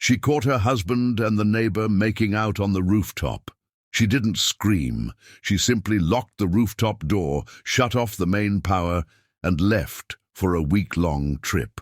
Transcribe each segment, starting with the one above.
She caught her husband and the neighbor making out on the rooftop. She didn't scream. She simply locked the rooftop door, shut off the main power, and left for a week-long trip.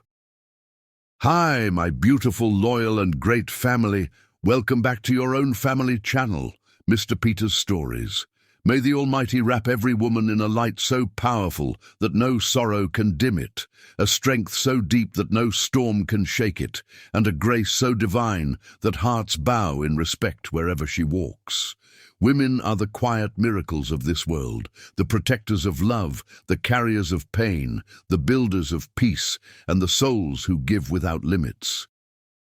Hi, my beautiful, loyal, and great family. Welcome back to your own family channel, Mr. Peter's Stories. May the Almighty wrap every woman in a light so powerful that no sorrow can dim it, a strength so deep that no storm can shake it, and a grace so divine that hearts bow in respect wherever she walks. Women are the quiet miracles of this world, the protectors of love, the carriers of pain, the builders of peace, and the souls who give without limits.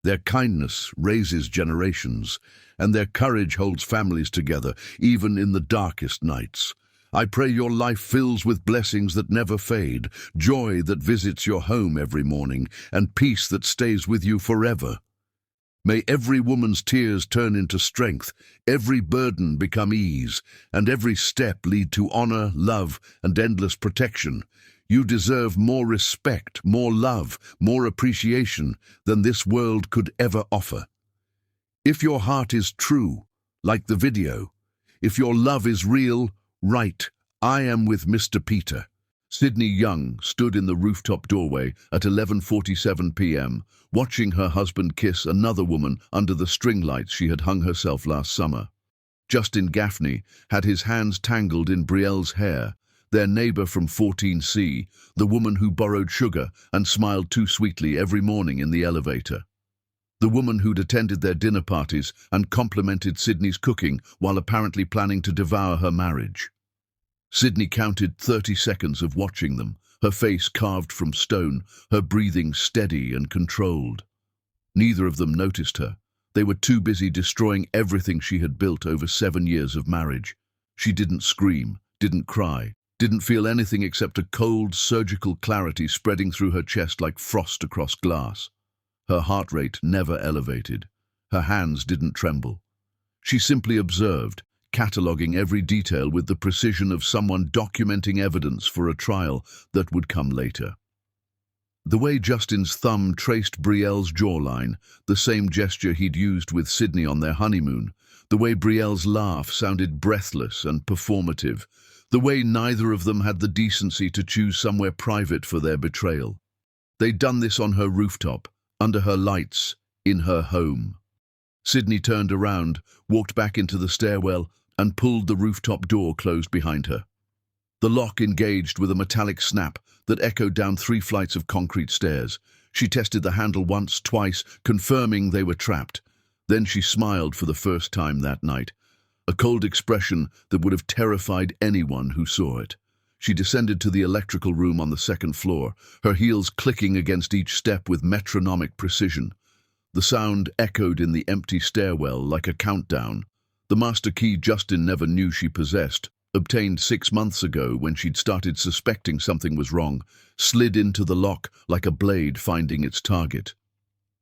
Their kindness raises generations, and their courage holds families together, even in the darkest nights. I pray your life fills with blessings that never fade, joy that visits your home every morning, and peace that stays with you forever. May every woman's tears turn into strength, every burden become ease, and every step lead to honor, love, and endless protection. You deserve more respect, more love, more appreciation than this world could ever offer. If your heart is true, like the video, if your love is real, write, "I am with Mr. Peter." Sydney Young stood in the rooftop doorway at 11:47 p.m., watching her husband kiss another woman under the string lights she had hung herself last summer. Justin Gaffney had his hands tangled in Brielle's hair, their neighbor from 14C, the woman who borrowed sugar and smiled too sweetly every morning in the elevator. The woman who'd attended their dinner parties and complimented Sydney's cooking while apparently planning to devour her marriage. Sydney counted 30 seconds of watching them, her face carved from stone, her breathing steady and controlled. Neither of them noticed her. They were too busy destroying everything she had built over 7 years of marriage. She didn't scream, didn't cry, didn't feel anything except a cold, surgical clarity spreading through her chest like frost across glass. Her heart rate never elevated. Her hands didn't tremble. She simply observed, cataloguing every detail with the precision of someone documenting evidence for a trial that would come later. The way Justin's thumb traced Brielle's jawline, the same gesture he'd used with Sydney on their honeymoon, the way Brielle's laugh sounded breathless and performative, the way neither of them had the decency to choose somewhere private for their betrayal. They'd done this on her rooftop, under her lights, in her home. Sydney turned around, walked back into the stairwell, and pulled the rooftop door closed behind her. The lock engaged with a metallic snap that echoed down 3 flights of concrete stairs. She tested the handle once, twice, confirming they were trapped. Then she smiled for the first time that night, a cold expression that would have terrified anyone who saw it. She descended to the electrical room on the 2nd floor, her heels clicking against each step with metronomic precision. The sound echoed in the empty stairwell like a countdown. The master key Justin never knew she possessed, obtained 6 months ago when she'd started suspecting something was wrong, slid into the lock like a blade finding its target.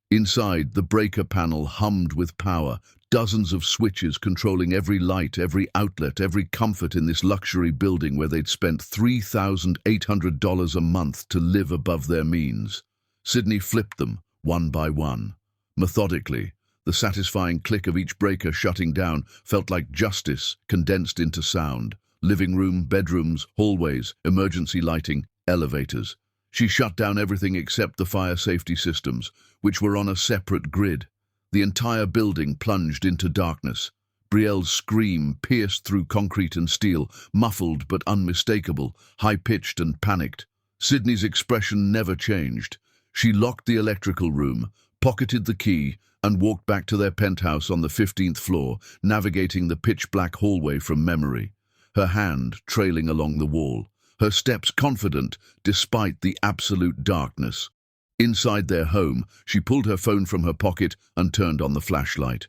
Inside, the breaker panel hummed with power, dozens of switches controlling every light, every outlet, every comfort in this luxury building where they'd spent $3,800 a month to live above their means. Sydney flipped them, one by one. Methodically, the satisfying click of each breaker shutting down felt like justice condensed into sound. Living room, bedrooms, hallways, emergency lighting, elevators. She shut down everything except the fire safety systems, which were on a separate grid. The entire building plunged into darkness. Brielle's scream pierced through concrete and steel, muffled but unmistakable, high-pitched and panicked. Sydney's expression never changed. She locked the electrical room, pocketed the key, and walked back to their penthouse on the 15th floor, navigating the pitch-black hallway from memory, her hand trailing along the wall, her steps confident despite the absolute darkness. Inside their home, she pulled her phone from her pocket and turned on the flashlight.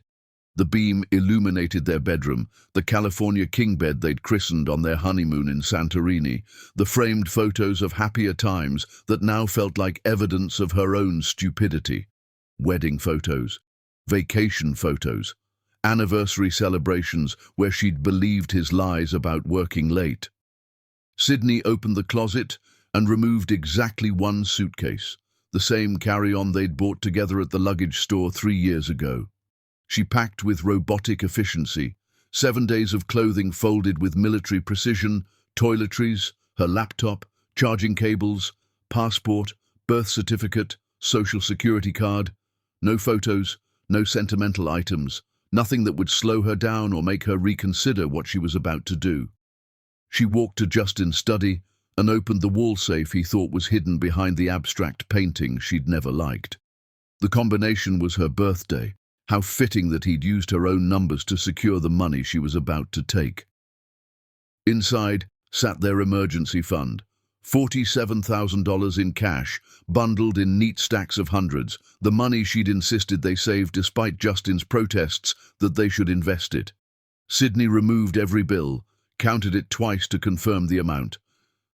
The beam illuminated their bedroom, the California king bed they'd christened on their honeymoon in Santorini, the framed photos of happier times that now felt like evidence of her own stupidity. Wedding photos, vacation photos, anniversary celebrations where she'd believed his lies about working late. Sydney opened the closet and removed exactly one suitcase, the same carry-on they'd bought together at the luggage store 3 years ago. She packed with robotic efficiency, 7 days of clothing folded with military precision, toiletries, her laptop, charging cables, passport, birth certificate, social security card. No photos, no sentimental items, nothing that would slow her down or make her reconsider what she was about to do. She walked to Justin's study and opened the wall safe he thought was hidden behind the abstract painting she'd never liked. The combination was her birthday. How fitting that he'd used her own numbers to secure the money she was about to take. Inside sat their emergency fund, $47,000 in cash, bundled in neat stacks of hundreds, the money she'd insisted they saved despite Justin's protests that they should invest it. Sydney removed every bill, counted it twice to confirm the amount,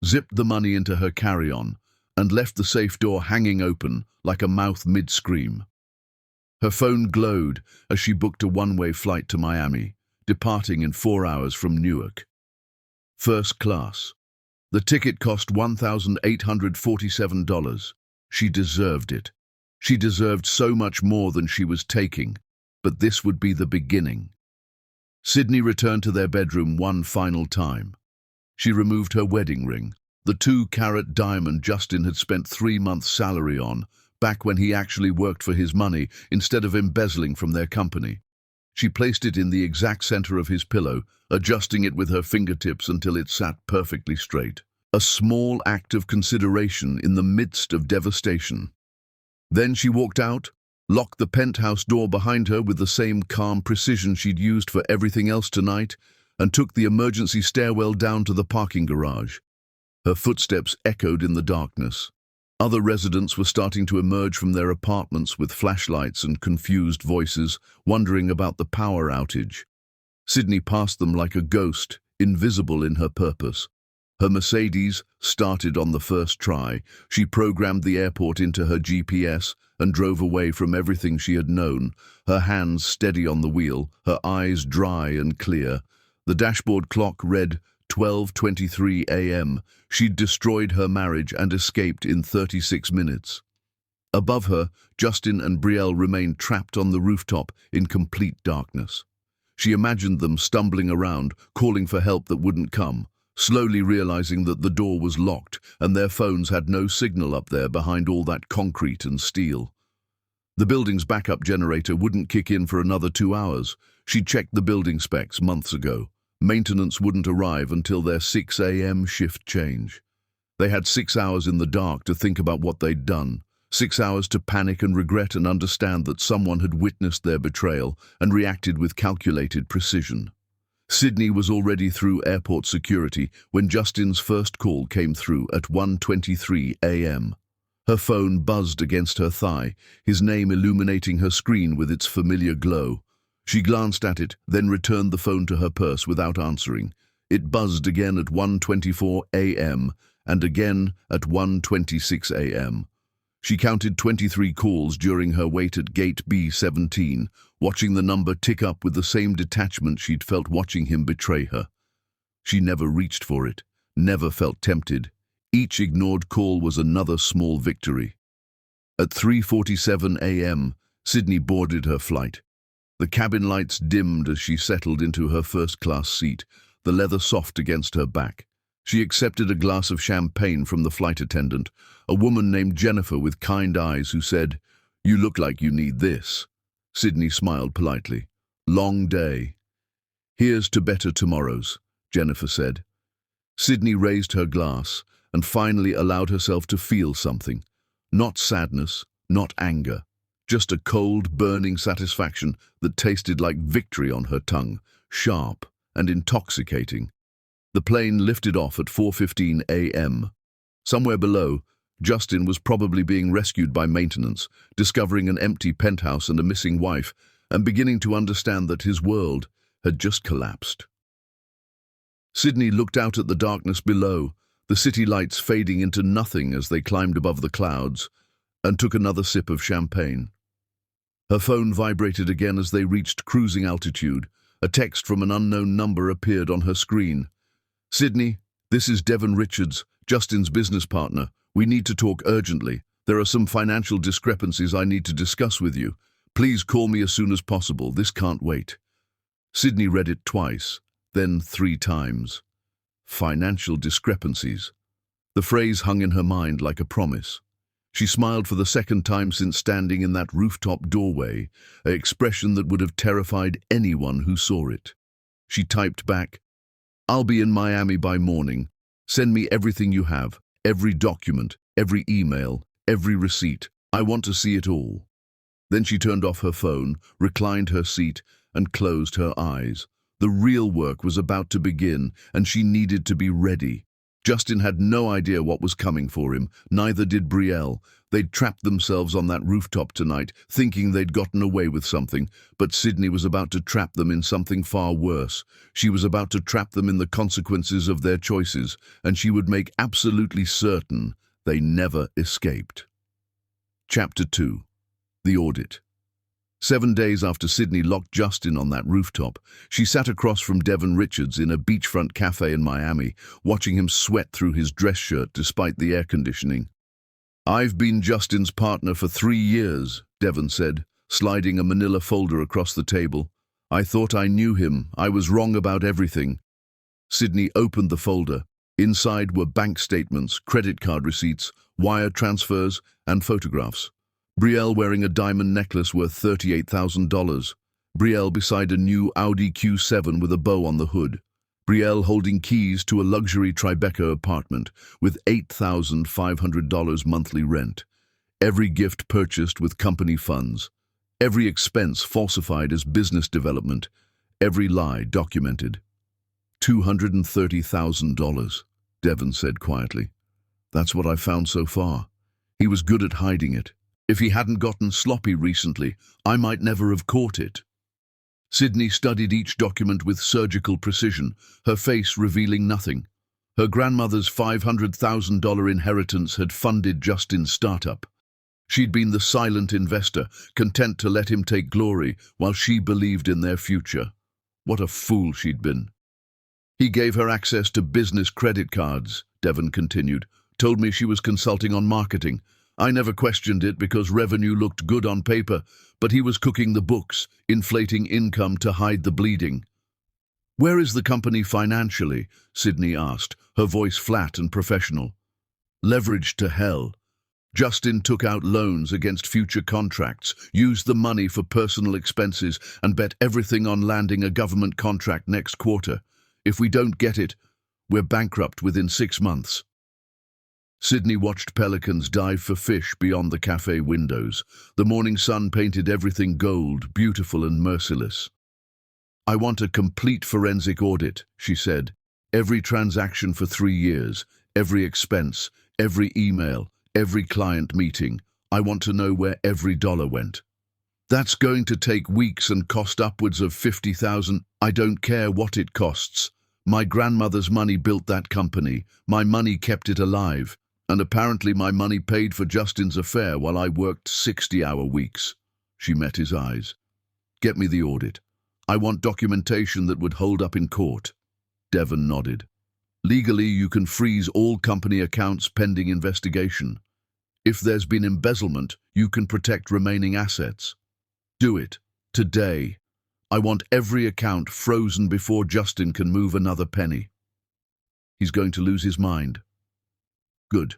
zipped the money into her carry-on, and left the safe door hanging open like a mouth mid-scream. Her phone glowed as she booked a one-way flight to Miami, departing in 4 hours from Newark. First class. The ticket cost $1,847. She deserved it. She deserved so much more than she was taking, but this would be the beginning. Sydney returned to their bedroom one final time. She removed her wedding ring, the 2-carat diamond Justin had spent 3 months' salary on, back when he actually worked for his money instead of embezzling from their company. She placed it in the exact center of his pillow, adjusting it with her fingertips until it sat perfectly straight. A small act of consideration in the midst of devastation. Then she walked out, locked the penthouse door behind her with the same calm precision she'd used for everything else tonight, and took the emergency stairwell down to the parking garage. Her footsteps echoed in the darkness. Other residents were starting to emerge from their apartments with flashlights and confused voices, wondering about the power outage. Sydney passed them like a ghost, invisible in her purpose. Her Mercedes started on the first try. She programmed the airport into her GPS and drove away from everything she had known, her hands steady on the wheel, her eyes dry and clear. The dashboard clock read 12:23 a.m. She'd destroyed her marriage and escaped in 36 minutes. Above her, Justin and Brielle remained trapped on the rooftop in complete darkness. She imagined them stumbling around, calling for help that wouldn't come, slowly realizing that the door was locked and their phones had no signal up there behind all that concrete and steel. The building's backup generator wouldn't kick in for another 2 hours. She'd checked the building specs months ago. Maintenance wouldn't arrive until their 6 a.m. shift change. They had 6 hours in the dark to think about what they'd done, 6 hours to panic and regret and understand that someone had witnessed their betrayal and reacted with calculated precision. Sydney was already through airport security when Justin's first call came through at 1:23 a.m. Her phone buzzed against her thigh, his name illuminating her screen with its familiar glow. She glanced at it, then returned the phone to her purse without answering. It buzzed again at 1:24 a.m. and again at 1:26 a.m. She counted 23 calls during her wait at gate B17, watching the number tick up with the same detachment she'd felt watching him betray her. She never reached for it, never felt tempted. Each ignored call was another small victory. At 3:47 a.m., Sydney boarded her flight. The cabin lights dimmed as she settled into her first-class seat, the leather soft against her back. She accepted a glass of champagne from the flight attendant, a woman named Jennifer with kind eyes who said, "You look like you need this." Sydney smiled politely. "Long day." "Here's to better tomorrows," Jennifer said. Sydney raised her glass and finally allowed herself to feel something. Not sadness, not anger. Just a cold, burning satisfaction that tasted like victory on her tongue, sharp and intoxicating. The plane lifted off at 4:15 a.m. Somewhere below, Justin was probably being rescued by maintenance, discovering an empty penthouse and a missing wife, and beginning to understand that his world had just collapsed. Sydney looked out at the darkness below, the city lights fading into nothing as they climbed above the clouds, and took another sip of champagne. Her phone vibrated again as they reached cruising altitude. A text from an unknown number appeared on her screen. "Sydney, this is Devon Richards, Justin's business partner. We need to talk urgently. There are some financial discrepancies I need to discuss with you. Please call me as soon as possible. This can't wait. Sydney read it twice, then 3 times. Financial discrepancies. The phrase hung in her mind like a promise. She smiled for the second time since standing in that rooftop doorway, an expression that would have terrified anyone who saw it. She typed back, "I'll be in Miami by morning. Send me everything you have, every document, every email, every receipt. I want to see it all." Then she turned off her phone, reclined her seat, and closed her eyes. The real work was about to begin, and she needed to be ready. Justin had no idea what was coming for him, neither did Brielle. They'd trapped themselves on that rooftop tonight, thinking they'd gotten away with something, but Sydney was about to trap them in something far worse. She was about to trap them in the consequences of their choices, and she would make absolutely certain they never escaped. Chapter 2. The Audit. 7 days after Sydney locked Justin on that rooftop, she sat across from Devon Richards in a beachfront cafe in Miami, watching him sweat through his dress shirt despite the air conditioning. "I've been Justin's partner for 3 years, Devon said, sliding a manila folder across the table. "I thought I knew him. I was wrong about everything." Sydney opened the folder. Inside were bank statements, credit card receipts, wire transfers, and photographs. Brielle wearing a diamond necklace worth $38,000. Brielle beside a new Audi Q7 with a bow on the hood. Brielle holding keys to a luxury Tribeca apartment with $8,500 monthly rent. Every gift purchased with company funds. Every expense falsified as business development. Every lie documented. $230,000, Devon said quietly. "That's what I've found so far. He was good at hiding it. If he hadn't gotten sloppy recently, I might never have caught it." Sydney studied each document with surgical precision, her face revealing nothing. Her grandmother's $500,000 inheritance had funded Justin's startup. She'd been the silent investor, content to let him take glory while she believed in their future. What a fool she'd been. "He gave her access to business credit cards," Devon continued, "told me she was consulting on marketing. I never questioned it because revenue looked good on paper, but he was cooking the books, inflating income to hide the bleeding." "Where is the company financially?" Sydney asked, her voice flat and professional. "Leveraged to hell. Justin took out loans against future contracts, used the money for personal expenses, and bet everything on landing a government contract next quarter. If we don't get it, we're bankrupt within 6 months." Sydney watched pelicans dive for fish beyond the cafe windows. The morning sun painted everything gold, beautiful and merciless. "I want a complete forensic audit," she said. "Every transaction for 3 years, every expense, every email, every client meeting. I want to know where every dollar went." "That's going to take weeks and cost upwards of $50,000. I don't care what it costs. My grandmother's money built that company. My money kept it alive. And apparently my money paid for Justin's affair while I worked 60-hour weeks." She met his eyes. "Get me the audit. I want documentation that would hold up in court." Devon nodded. "Legally, you can freeze all company accounts pending investigation. If there's been embezzlement, you can protect remaining assets. Do it. Today. I want every account frozen before Justin can move another penny." "He's going to lose his mind." "Good."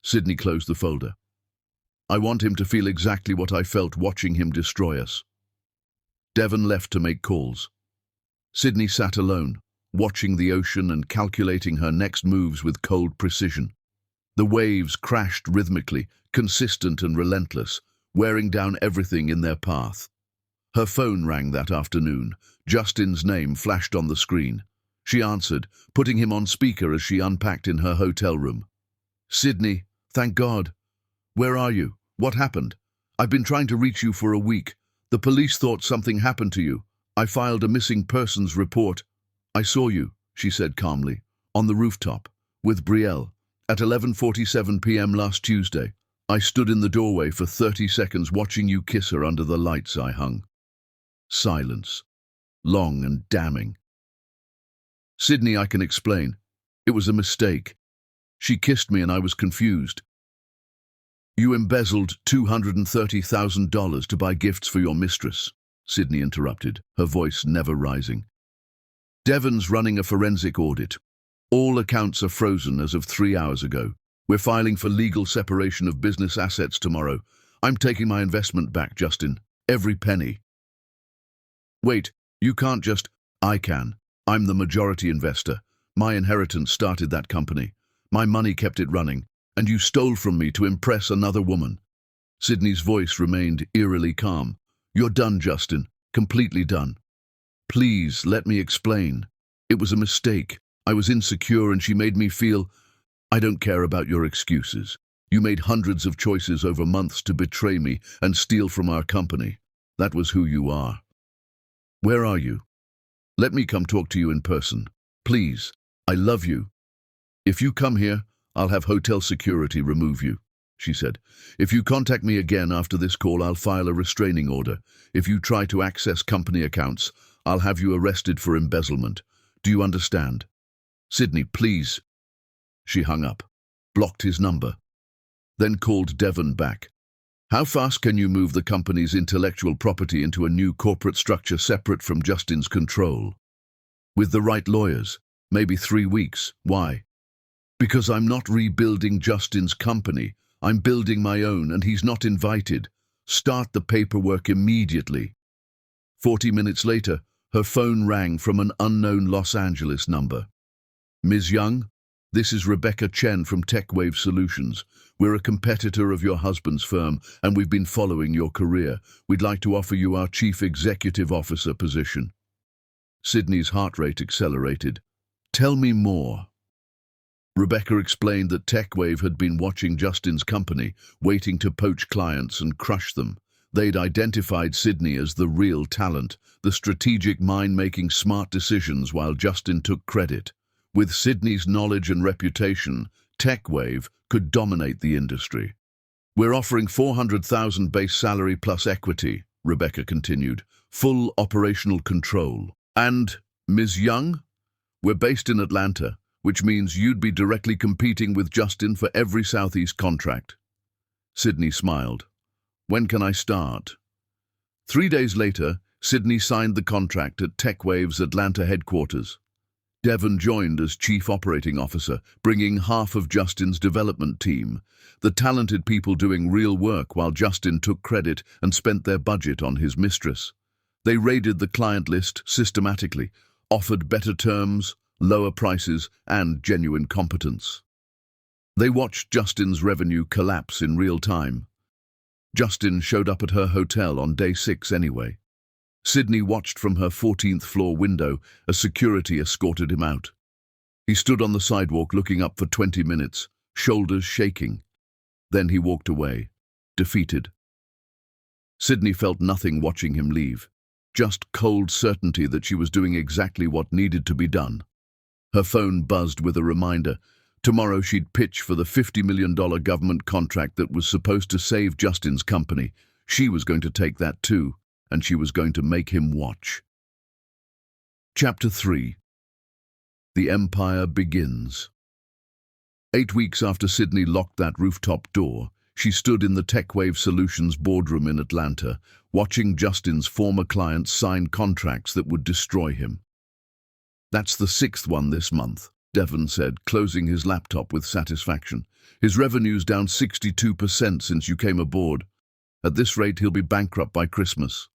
Sydney closed the folder. "I want him to feel exactly what I felt watching him destroy us." Devon left to make calls. Sydney sat alone, watching the ocean and calculating her next moves with cold precision. The waves crashed rhythmically, consistent and relentless, wearing down everything in their path. Her phone rang that afternoon. Justin's name flashed on the screen. She answered, putting him on speaker as she unpacked in her hotel room. "Sydney, thank God. Where are you? What happened? I've been trying to reach you for a week. The police thought something happened to you. I filed a missing persons report." "I saw you," she said calmly, "on the rooftop, with Brielle, at 11:47 p.m. last Tuesday. I stood in the doorway for 30 seconds watching you kiss her under the lights I hung." Silence. Long and damning. "Sydney, I can explain. It was a mistake. She kissed me and I was confused. You embezzled $230,000 to buy gifts for your mistress, Sydney interrupted, her voice never rising. Devon's running a forensic audit. All accounts are frozen as of 3 hours ago. We're filing for legal separation of business assets tomorrow. I'm taking my investment back, Justin. Every penny. Wait, you can't just... I can. I'm the majority investor. My inheritance started that company. My money kept it running, and you stole from me to impress another woman. Sydney's voice remained eerily calm. You're done, Justin. Completely done. Please, let me explain. It was a mistake. I was insecure and she made me feel... I don't care about your excuses. You made hundreds of choices over months to betray me and steal from our company. That was who you are. Where are you? Let me come talk to you in person. Please, I love you. If you come here, I'll have hotel security remove you, she said. If you contact me again after this call, I'll file a restraining order. If you try to access company accounts, I'll have you arrested for embezzlement. Do you understand? Sydney, please. She hung up, blocked his number, then called Devon back. How fast can you move the company's intellectual property into a new corporate structure separate from Justin's control? With the right lawyers, maybe 3 weeks. Why? Because I'm not rebuilding Justin's company. I'm building my own, and he's not invited. Start the paperwork immediately. 40 minutes later, her phone rang from an unknown Los Angeles number. Ms. Young, this is Rebecca Chen from TechWave Solutions. We're a competitor of your husband's firm, and we've been following your career. We'd like to offer you our Chief Executive Officer position. Sydney's heart rate accelerated. Tell me more. Rebecca explained that TechWave had been watching Justin's company, waiting to poach clients and crush them. They'd identified Sydney as the real talent, the strategic mind making smart decisions while Justin took credit. With Sydney's knowledge and reputation, TechWave could dominate the industry. We're offering $400,000 base salary plus equity, Rebecca continued, full operational control. And, Ms. Young, we're based in Atlanta, which means you'd be directly competing with Justin for every Southeast contract. Sydney smiled. When can I start? 3 days later, Sydney signed the contract at TechWave's Atlanta headquarters. Devon joined as Chief Operating Officer, bringing half of Justin's development team, the talented people doing real work while Justin took credit and spent their budget on his mistress. They raided the client list systematically, offered better terms, lower prices, and genuine competence. They watched Justin's revenue collapse in real time. Justin showed up at her hotel on day 6 anyway. Sydney watched from her 14th floor window as security escorted him out. He stood on the sidewalk looking up for 20 minutes, shoulders shaking. Then he walked away, defeated. Sydney felt nothing watching him leave, just cold certainty that she was doing exactly what needed to be done. Her phone buzzed with a reminder. Tomorrow she'd pitch for the $50 million government contract that was supposed to save Justin's company. She was going to take that too, and she was going to make him watch. Chapter 3. The Empire Begins. 8 weeks after Sydney locked that rooftop door, she stood in the TechWave Solutions boardroom in Atlanta, watching Justin's former clients sign contracts that would destroy him. That's the 6th one this month, Devon said, closing his laptop with satisfaction. His revenue's down 62% since you came aboard. At this rate, he'll be bankrupt by Christmas.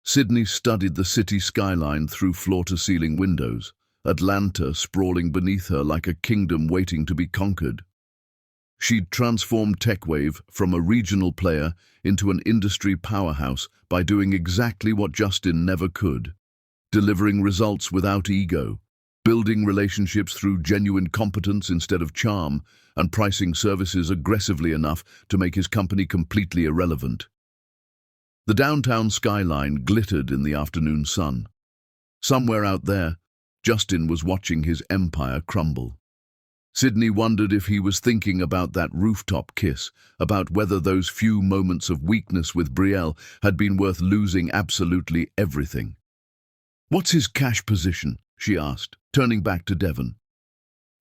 Sydney studied the city skyline through floor-to-ceiling windows, Atlanta sprawling beneath her like a kingdom waiting to be conquered. She'd transformed TechWave from a regional player into an industry powerhouse by doing exactly what Justin never could, delivering results without ego, building relationships through genuine competence instead of charm, and pricing services aggressively enough to make his company completely irrelevant. The downtown skyline glittered in the afternoon sun. Somewhere out there, Justin was watching his empire crumble. Sydney wondered if he was thinking about that rooftop kiss, about whether those few moments of weakness with Brielle had been worth losing absolutely everything. "What's his cash position?" she asked, turning back to Devon.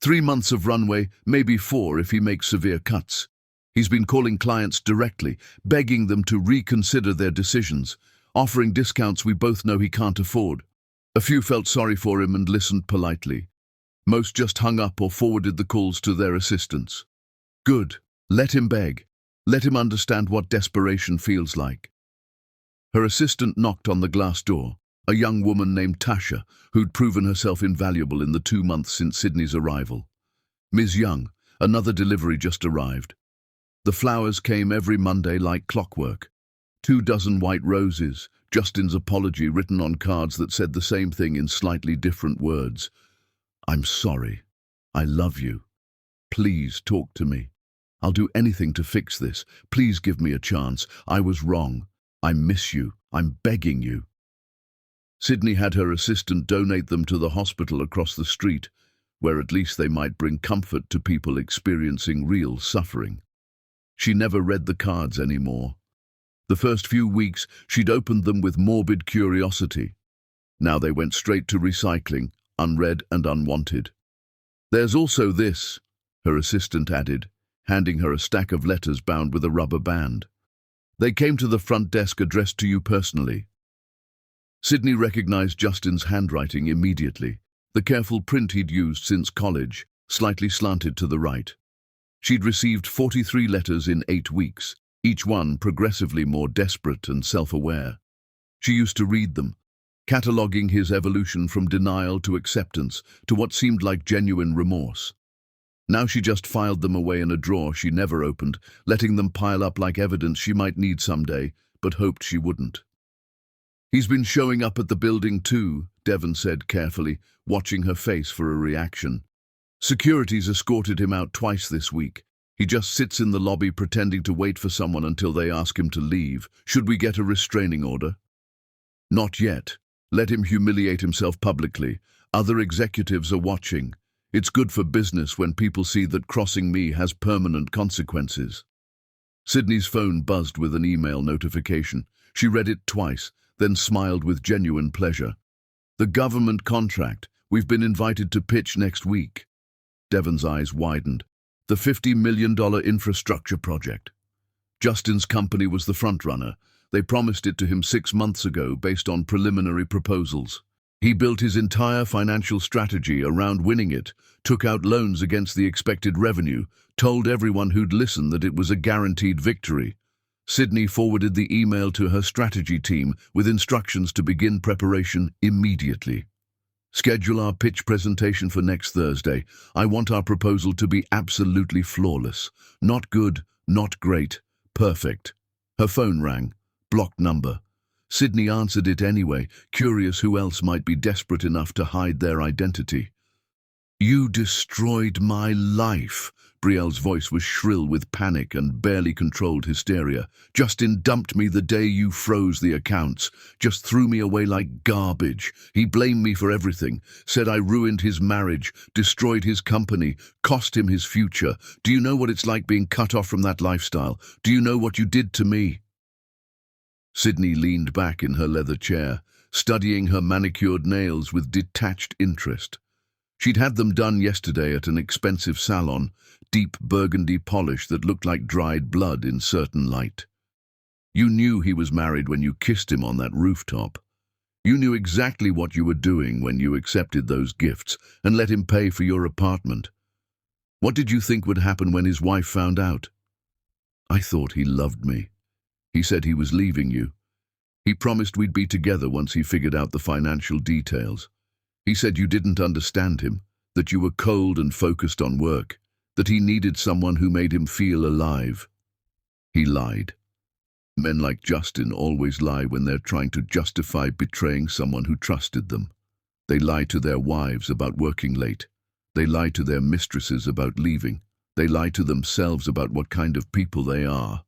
3 months of runway, maybe 4 if he makes severe cuts. He's been calling clients directly, begging them to reconsider their decisions, offering discounts we both know he can't afford. A few felt sorry for him and listened politely. Most just hung up or forwarded the calls to their assistants. Good. Let him beg. Let him understand what desperation feels like. Her assistant knocked on the glass door, a young woman named Tasha, who'd proven herself invaluable in the 2 months since Sydney's arrival. Ms. Young, another delivery just arrived. The flowers came every Monday like clockwork. 24 white roses, Justin's apology written on cards that said the same thing in slightly different words. I'm sorry. I love you. Please talk to me. I'll do anything to fix this. Please give me a chance. I was wrong. I miss you. I'm begging you. Sydney had her assistant donate them to the hospital across the street, where at least they might bring comfort to people experiencing real suffering. She never read the cards anymore. The first few weeks, she'd opened them with morbid curiosity. Now they went straight to recycling, unread and unwanted. There's also this, her assistant added, handing her a stack of letters bound with a rubber band. They came to the front desk addressed to you personally. Sydney recognized Justin's handwriting immediately, the careful print he'd used since college, slightly slanted to the right. She'd received 43 letters in 8 weeks, each one progressively more desperate and self-aware. She used to read them, cataloguing his evolution from denial to acceptance to what seemed like genuine remorse. Now she just filed them away in a drawer she never opened, letting them pile up like evidence she might need someday, but hoped she wouldn't. He's been showing up at the building too, Devon said carefully, watching her face for a reaction. Security's escorted him out twice this week. He just sits in the lobby pretending to wait for someone until they ask him to leave. Should we get a restraining order? Not yet. Let him humiliate himself publicly. Other executives are watching. It's good for business when people see that crossing me has permanent consequences. Sydney's phone buzzed with an email notification. She read it twice, then smiled with genuine pleasure. The government contract. We've been invited to pitch next week. Devon's eyes widened. The $50 million infrastructure project. Justin's company was the frontrunner. They promised it to him 6 months ago based on preliminary proposals. He built his entire financial strategy around winning it, took out loans against the expected revenue, told everyone who'd listen that it was a guaranteed victory. Sydney forwarded the email to her strategy team with instructions to begin preparation immediately. Schedule our pitch presentation for next Thursday. I want our proposal to be absolutely flawless. Not good, not great, perfect. Her phone rang. Blocked number. Sydney answered it anyway, curious who else might be desperate enough to hide their identity. You destroyed my life. Brielle's voice was shrill with panic and barely controlled hysteria. Justin dumped me the day you froze the accounts, just threw me away like garbage. He blamed me for everything, said I ruined his marriage, destroyed his company, cost him his future. Do you know what it's like being cut off from that lifestyle? Do you know what you did to me? Sydney leaned back in her leather chair, studying her manicured nails with detached interest. She'd had them done yesterday at an expensive salon, deep burgundy polish that looked like dried blood in certain light. You knew he was married when you kissed him on that rooftop. You knew exactly what you were doing when you accepted those gifts and let him pay for your apartment. What did you think would happen when his wife found out? I thought he loved me. He said he was leaving you. He promised we'd be together once he figured out the financial details. He said you didn't understand him, that you were cold and focused on work, that he needed someone who made him feel alive. He lied. Men like Justin always lie when they're trying to justify betraying someone who trusted them. They lie to their wives about working late. They lie to their mistresses about leaving. They lie to themselves about what kind of people they are.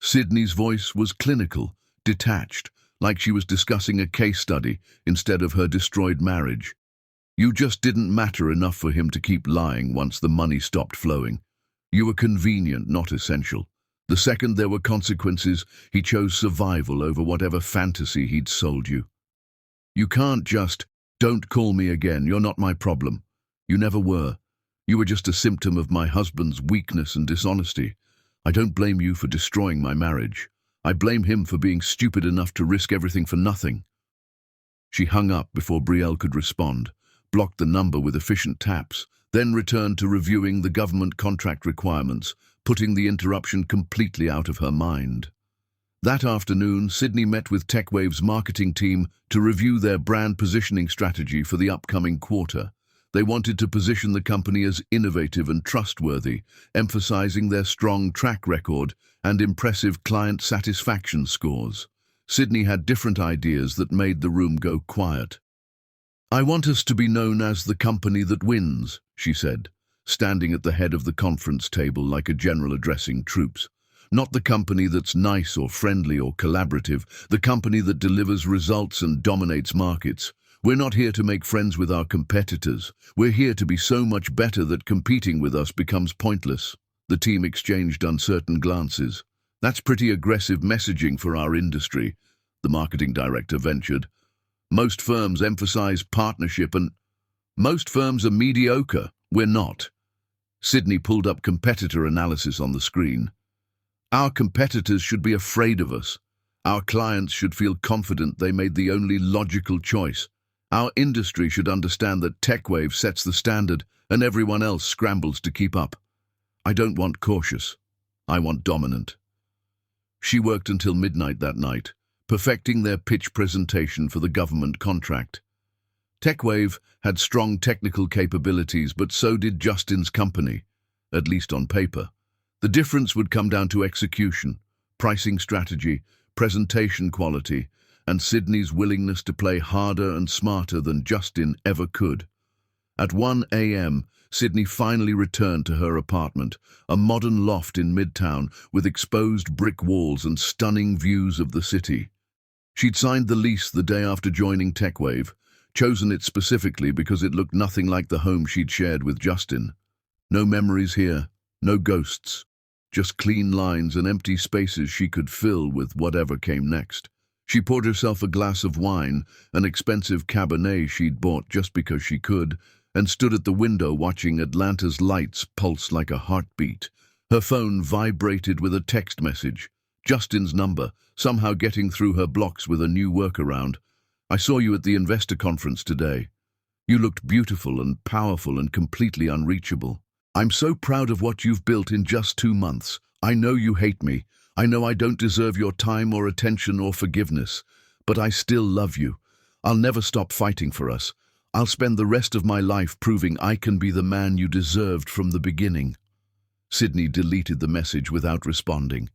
Sydney's voice was clinical, detached, like she was discussing a case study instead of her destroyed marriage. You just didn't matter enough for him to keep lying once the money stopped flowing. You were convenient, not essential. The second there were consequences, he chose survival over whatever fantasy he'd sold you. You can't just, don't call me again, you're not my problem. You never were. You were just a symptom of my husband's weakness and dishonesty. I don't blame you for destroying my marriage. I blame him for being stupid enough to risk everything for nothing." She hung up before Brielle could respond, blocked the number with efficient taps, then returned to reviewing the government contract requirements, putting the interruption completely out of her mind. That afternoon, Sydney met with TechWave's marketing team to review their brand positioning strategy for the upcoming quarter. They wanted to position the company as innovative and trustworthy, emphasizing their strong track record and impressive client satisfaction scores. Sydney had different ideas that made the room go quiet. "I want us to be known as the company that wins," she said, standing at the head of the conference table like a general addressing troops. "Not the company that's nice or friendly or collaborative, the company that delivers results and dominates markets. We're not here to make friends with our competitors. We're here to be so much better that competing with us becomes pointless." The team exchanged uncertain glances. "That's pretty aggressive messaging for our industry," the marketing director ventured. "Most firms emphasize partnership and most firms are mediocre. We're not." Sydney pulled up competitor analysis on the screen. "Our competitors should be afraid of us. Our clients should feel confident they made the only logical choice. Our industry should understand that TechWave sets the standard and everyone else scrambles to keep up. I don't want cautious. I want dominant." She worked until midnight that night, perfecting their pitch presentation for the government contract. TechWave had strong technical capabilities, but so did Justin's company, at least on paper. The difference would come down to execution, pricing strategy, presentation quality, and Sydney's willingness to play harder and smarter than Justin ever could. At 1 a.m., Sydney finally returned to her apartment, a modern loft in Midtown with exposed brick walls and stunning views of the city. She'd signed the lease the day after joining TechWave, chosen it specifically because it looked nothing like the home she'd shared with Justin. No memories here, no ghosts, just clean lines and empty spaces she could fill with whatever came next. She poured herself a glass of wine, an expensive Cabernet she'd bought just because she could, and stood at the window watching Atlanta's lights pulse like a heartbeat. Her phone vibrated with a text message. Justin's number, somehow getting through her blocks with a new workaround. "I saw you at the investor conference today. You looked beautiful and powerful and completely unreachable. I'm so proud of what you've built in just 2 months. I know you hate me. I know I don't deserve your time or attention or forgiveness, but I still love you. I'll never stop fighting for us. I'll spend the rest of my life proving I can be the man you deserved from the beginning." Sydney deleted the message without responding.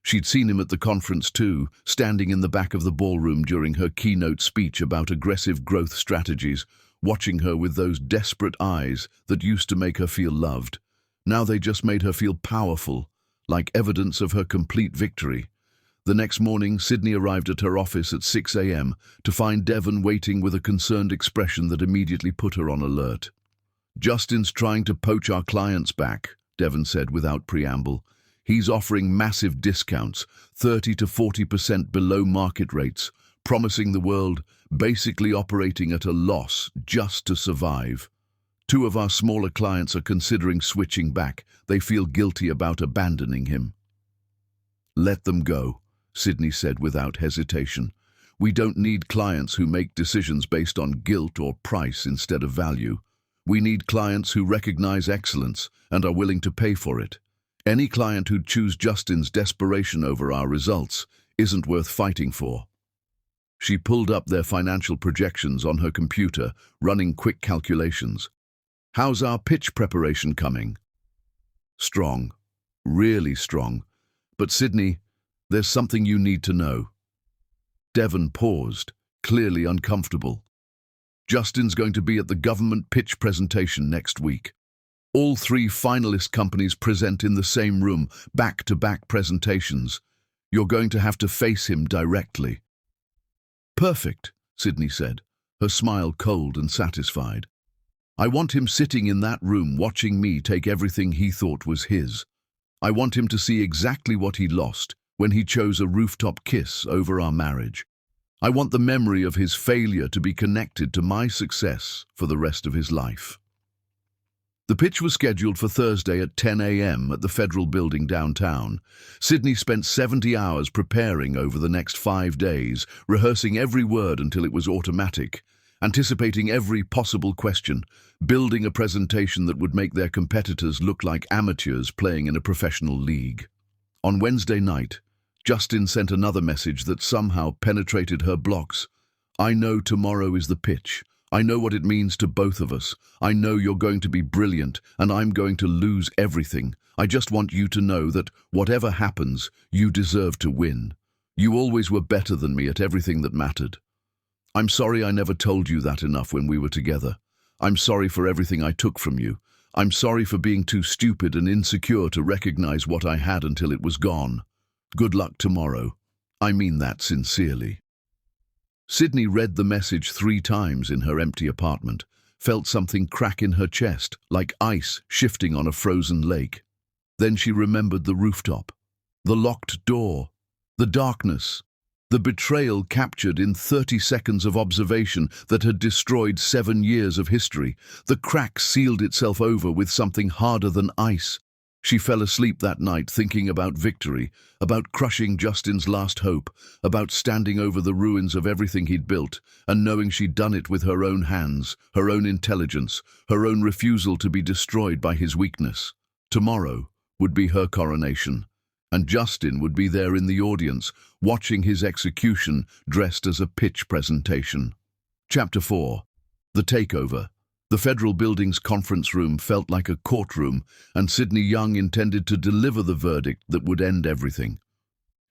She'd seen him at the conference too, standing in the back of the ballroom during her keynote speech about aggressive growth strategies, watching her with those desperate eyes that used to make her feel loved. Now they just made her feel powerful, like evidence of her complete victory. The next morning, Sydney arrived at her office at 6 a.m. to find Devon waiting with a concerned expression that immediately put her on alert. "Justin's trying to poach our clients back," Devon said without preamble. "He's offering massive discounts, 30 to 40% below market rates, promising the world, basically operating at a loss just to survive. 2 of our smaller clients are considering switching back. They feel guilty about abandoning him." "Let them go," Sydney said without hesitation. "We don't need clients who make decisions based on guilt or price instead of value. We need clients who recognize excellence and are willing to pay for it. Any client who'd choose Justin's desperation over our results isn't worth fighting for." She pulled up their financial projections on her computer, running quick calculations. "How's our pitch preparation coming?" "Strong. Really strong. But Sydney, there's something you need to know." Devon paused, clearly uncomfortable. "Justin's going to be at the government pitch presentation next week. All 3 finalist companies present in the same room, back-to-back presentations. You're going to have to face him directly." "Perfect," Sydney said, her smile cold and satisfied. "I want him sitting in that room watching me take everything he thought was his. I want him to see exactly what he lost when he chose a rooftop kiss over our marriage. I want the memory of his failure to be connected to my success for the rest of his life." The pitch was scheduled for Thursday at 10 a.m. at the Federal Building downtown. Sydney spent 70 hours preparing over the next 5 days, rehearsing every word until it was automatic, anticipating every possible question, building a presentation that would make their competitors look like amateurs playing in a professional league. On Wednesday night, Justin sent another message that somehow penetrated her blocks. "I know tomorrow is the pitch. I know what it means to both of us. I know you're going to be brilliant, and I'm going to lose everything. I just want you to know that whatever happens, you deserve to win. You always were better than me at everything that mattered. I'm sorry I never told you that enough when we were together. I'm sorry for everything I took from you. I'm sorry for being too stupid and insecure to recognize what I had until it was gone. Good luck tomorrow. I mean that sincerely." Sydney read the message 3 times in her empty apartment, felt something crack in her chest, like ice shifting on a frozen lake. Then she remembered the rooftop, the locked door, the darkness, the betrayal captured in 30 seconds of observation that had destroyed 7 years of history. The crack sealed itself over with something harder than ice. She fell asleep that night thinking about victory, about crushing Justin's last hope, about standing over the ruins of everything he'd built, and knowing she'd done it with her own hands, her own intelligence, her own refusal to be destroyed by his weakness. Tomorrow would be her coronation, and Justin would be there in the audience, watching his execution dressed as a pitch presentation. Chapter 4. The Takeover. The Federal Building's conference room felt like a courtroom, and Sydney Young intended to deliver the verdict that would end everything.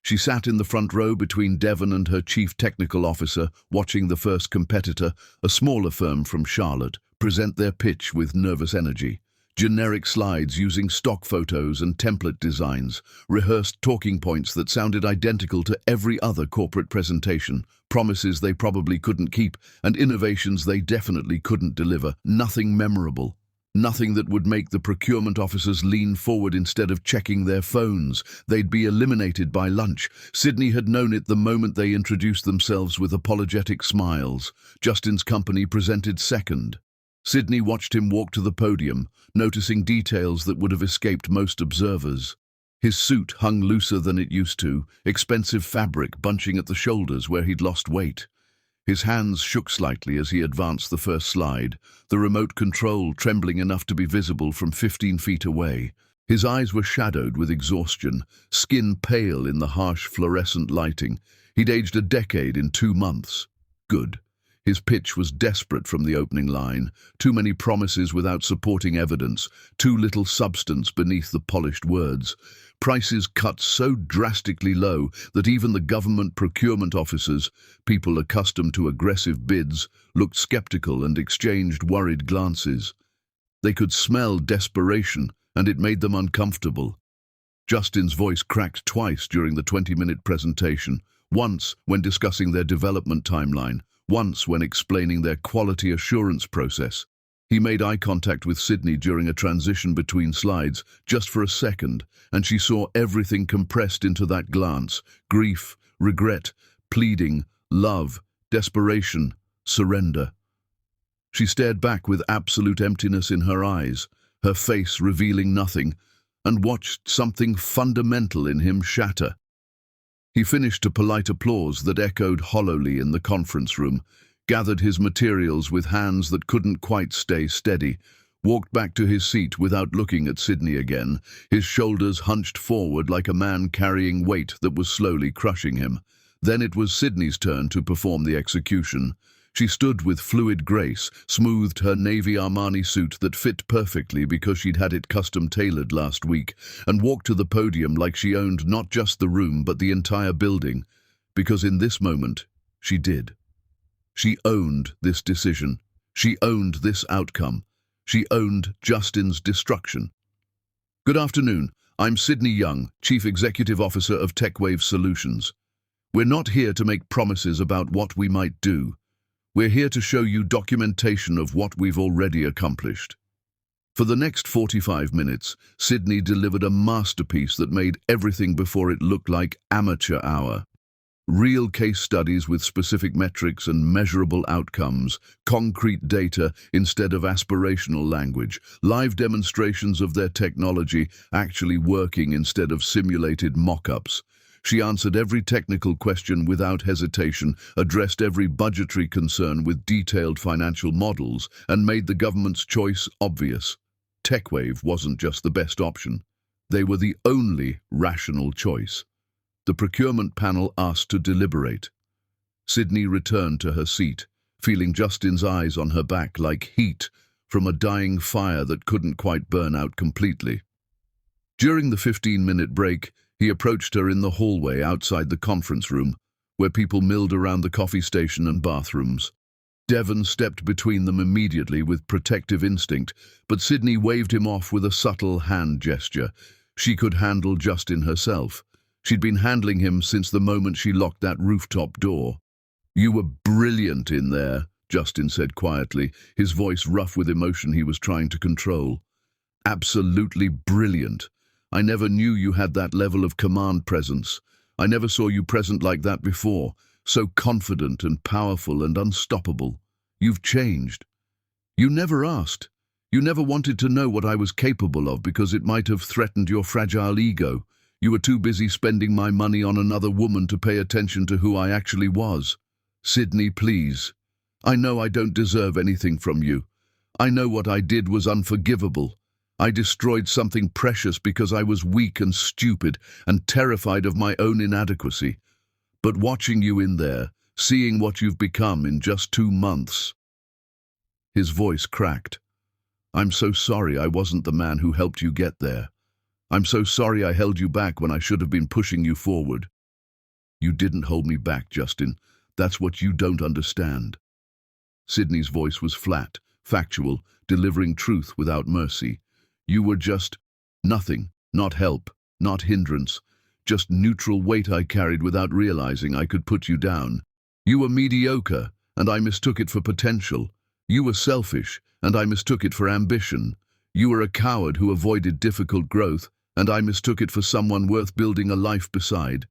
She sat in the front row between Devon and her chief technical officer, watching the first competitor, a smaller firm from Charlotte, present their pitch with nervous energy. Generic slides using stock photos and template designs, rehearsed talking points that sounded identical to every other corporate presentation, promises they probably couldn't keep, and innovations they definitely couldn't deliver. Nothing memorable. Nothing that would make the procurement officers lean forward instead of checking their phones. They'd be eliminated by lunch. Sydney had known it the moment they introduced themselves with apologetic smiles. Justin's company presented second. Sydney watched him walk to the podium, noticing details that would have escaped most observers. His suit hung looser than it used to, expensive fabric bunching at the shoulders where he'd lost weight. His hands shook slightly as he advanced the first slide, the remote control trembling enough to be visible from 15 feet away. His eyes were shadowed with exhaustion, skin pale in the harsh fluorescent lighting. He'd aged a decade in 2 months. Good. His pitch was desperate from the opening line. Too many promises without supporting evidence, too little substance beneath the polished words. Prices cut so drastically low that even the government procurement officers, people accustomed to aggressive bids, looked skeptical and exchanged worried glances. They could smell desperation, and it made them uncomfortable. Justin's voice cracked twice during the 20-minute presentation, once when discussing their development timeline, once when explaining their quality assurance process. He made eye contact with Sydney during a transition between slides, just for a second, and she saw everything compressed into that glance: grief, regret, pleading, love, desperation, surrender. She stared back with absolute emptiness in her eyes, her face revealing nothing, and watched something fundamental in him shatter. He finished to polite applause that echoed hollowly in the conference room, gathered his materials with hands that couldn't quite stay steady, walked back to his seat without looking at Sydney again, his shoulders hunched forward like a man carrying weight that was slowly crushing him. Then it was Sydney's turn to perform the execution. She stood with fluid grace, smoothed her navy Armani suit that fit perfectly because she'd had it custom-tailored last week, and walked to the podium like she owned not just the room but the entire building, because in this moment, she did. She owned this decision. She owned this outcome. She owned Justin's destruction. Good afternoon. I'm Sydney Young, Chief Executive Officer of TechWave Solutions. We're not here to make promises about what we might do. We're here to show you documentation of what we've already accomplished. For the next 45 minutes, Sydney delivered a masterpiece that made everything before it look like amateur hour. Real case studies with specific metrics and measurable outcomes, concrete data instead of aspirational language, live demonstrations of their technology actually working instead of simulated mock-ups. She answered every technical question without hesitation, addressed every budgetary concern with detailed financial models, and made the government's choice obvious. TechWave wasn't just the best option. They were the only rational choice. The procurement panel asked to deliberate. Sydney returned to her seat, feeling Justin's eyes on her back like heat from a dying fire that couldn't quite burn out completely. During the 15-minute break, he approached her in the hallway outside the conference room, where people milled around the coffee station and bathrooms. Devon stepped between them immediately with protective instinct, but Sydney waved him off with a subtle hand gesture. She could handle Justin herself. She'd been handling him since the moment she locked that rooftop door. "You were brilliant in there," Justin said quietly, his voice rough with emotion he was trying to control. "Absolutely brilliant. I never knew you had that level of command presence. I never saw you present like that before, so confident and powerful and unstoppable. You've changed. You never asked. You never wanted to know what I was capable of because it might have threatened your fragile ego. You were too busy spending my money on another woman to pay attention to who I actually was. Sydney, please. I know I don't deserve anything from you. I know what I did was unforgivable. I destroyed something precious because I was weak and stupid and terrified of my own inadequacy. But watching you in there, seeing what you've become in just 2 months..." His voice cracked. "I'm so sorry I wasn't the man who helped you get there. I'm so sorry I held you back when I should have been pushing you forward." "You didn't hold me back, Justin. That's what you don't understand." Sydney's voice was flat, factual, delivering truth without mercy. "You were just nothing, not help, not hindrance, just neutral weight I carried without realizing I could put you down. You were mediocre, and I mistook it for potential. You were selfish, and I mistook it for ambition. You were a coward who avoided difficult growth, and I mistook it for someone worth building a life beside.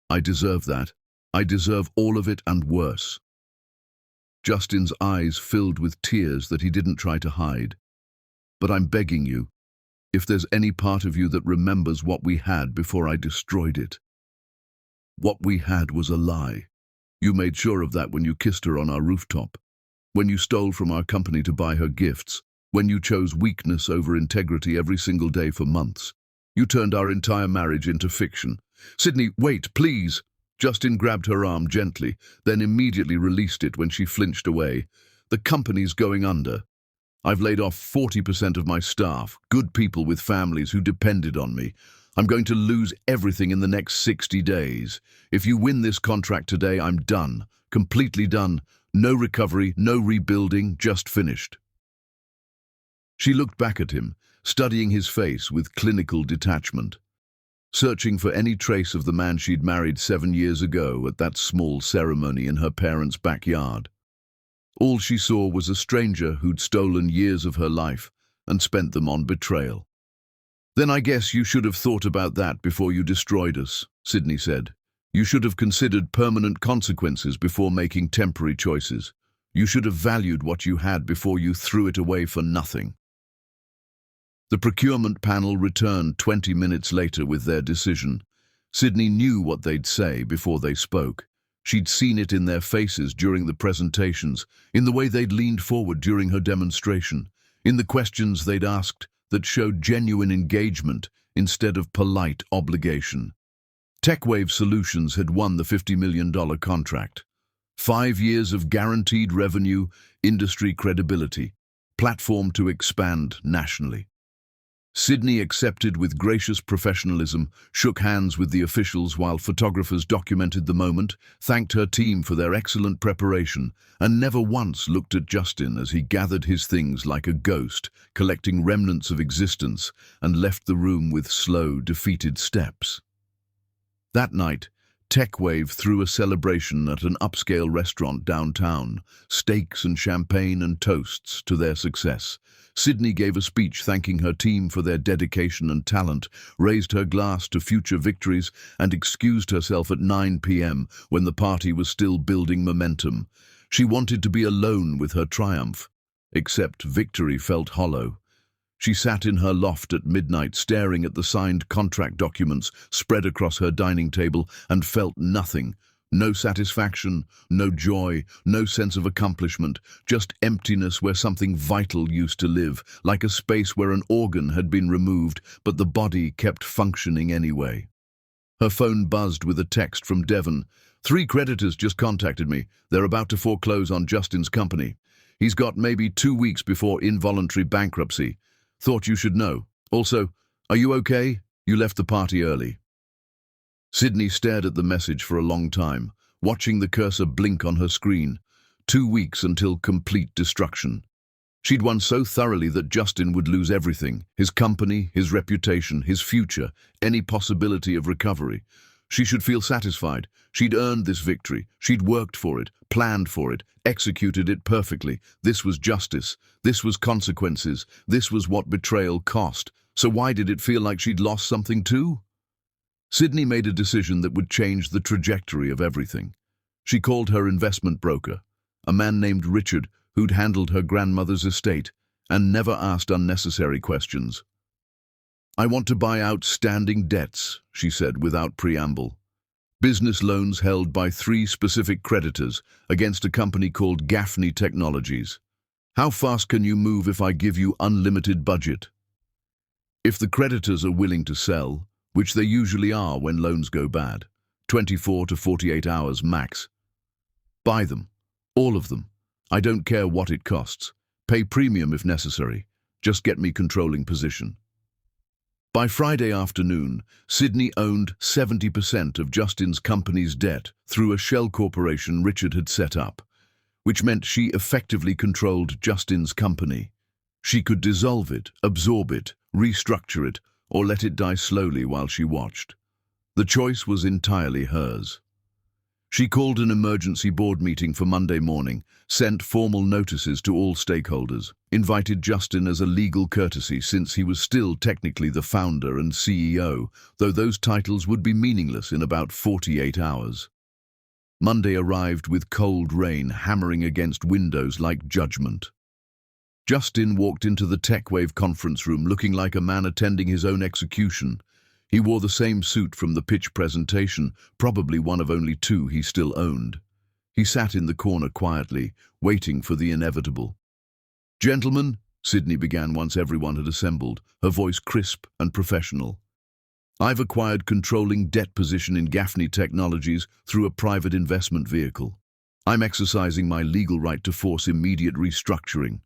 I deserve that. I deserve all of it and worse." Justin's eyes filled with tears that he didn't try to hide. "But I'm begging you, if there's any part of you that remembers what we had before I destroyed it. What we had was a lie. You made sure of that when you kissed her on our rooftop, when you stole from our company to buy her gifts, when you chose weakness over integrity every single day for months. You turned our entire marriage into fiction." "Sydney, wait, please!" Justin grabbed her arm gently, then immediately released it when she flinched away. "The company's going under. I've laid off 40% of my staff, good people with families who depended on me. I'm going to lose everything in the next 60 days. If you win this contract today, I'm done, completely done. No recovery, no rebuilding, just finished." She looked back at him, studying his face with clinical detachment, searching for any trace of the man she'd married 7 years ago at that small ceremony in her parents' backyard. All she saw was a stranger who'd stolen years of her life and spent them on betrayal. "Then I guess you should have thought about that before you destroyed us," Sydney said. "You should have considered permanent consequences before making temporary choices. You should have valued what you had before you threw it away for nothing." The procurement panel returned 20 minutes later with their decision. Sydney knew what they'd say before they spoke. She'd seen it in their faces during the presentations, in the way they'd leaned forward during her demonstration, in the questions they'd asked that showed genuine engagement instead of polite obligation. TechWave Solutions had won the $50 million contract. 5 years of guaranteed revenue, industry credibility, platform to expand nationally. Sydney accepted with gracious professionalism, shook hands with the officials while photographers documented the moment, thanked her team for their excellent preparation, and never once looked at Justin as he gathered his things like a ghost, collecting remnants of existence, and left the room with slow, defeated steps. That night, TechWave threw a celebration at an upscale restaurant downtown, steaks and champagne and toasts to their success. Sydney gave a speech thanking her team for their dedication and talent, raised her glass to future victories, and excused herself at 9 p.m. when the party was still building momentum. She wanted to be alone with her triumph. Except victory felt hollow. She sat in her loft at midnight staring at the signed contract documents spread across her dining table and felt nothing. No satisfaction, no joy, no sense of accomplishment, just emptiness where something vital used to live, like a space where an organ had been removed, but the body kept functioning anyway. Her phone buzzed with a text from Devon. 3 creditors just contacted me. They're about to foreclose on Justin's company. He's got maybe 2 weeks before involuntary bankruptcy. Thought you should know. Also, are you okay? You left the party early. Sydney stared at the message for a long time, watching the cursor blink on her screen. 2 weeks until complete destruction. She'd won so thoroughly that Justin would lose everything, his company, his reputation, his future, any possibility of recovery. She should feel satisfied. She'd earned this victory. She'd worked for it, planned for it, executed it perfectly. This was justice. This was consequences. This was what betrayal cost. So why did it feel like she'd lost something too? Sydney made a decision that would change the trajectory of everything. She called her investment broker, a man named Richard who'd handled her grandmother's estate and never asked unnecessary questions. I want to buy outstanding debts, she said without preamble. Business loans held by 3 specific creditors against a company called Gaffney Technologies. How fast can you move if I give you unlimited budget? If the creditors are willing to sell, which they usually are when loans go bad, 24 to 48 hours max. Buy them, all of them. I don't care what it costs. Pay premium if necessary. Just get me controlling position. By Friday afternoon, Sydney owned 70% of Justin's company's debt through a shell corporation Richard had set up, which meant she effectively controlled Justin's company. She could dissolve it, absorb it, restructure it, or let it die slowly while she watched. The choice was entirely hers. She called an emergency board meeting for Monday morning, sent formal notices to all stakeholders, invited Justin as a legal courtesy since he was still technically the founder and CEO, though those titles would be meaningless in about 48 hours. Monday arrived with cold rain hammering against windows like judgment. Justin walked into the TechWave conference room looking like a man attending his own execution. He wore the same suit from the pitch presentation, probably one of only 2 he still owned. He sat in the corner quietly, waiting for the inevitable. Gentlemen, Sydney began once everyone had assembled, her voice crisp and professional. I've acquired controlling debt position in Gaffney Technologies through a private investment vehicle. I'm exercising my legal right to force immediate restructuring.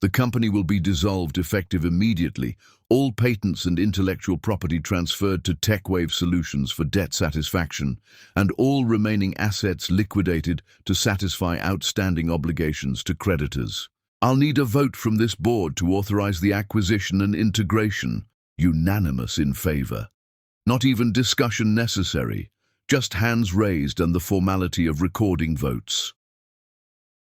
The company will be dissolved effective immediately, all patents and intellectual property transferred to TechWave Solutions for debt satisfaction, and all remaining assets liquidated to satisfy outstanding obligations to creditors. I'll need a vote from this board to authorize the acquisition and integration. Unanimous in favor. Not even discussion necessary, just hands raised and the formality of recording votes.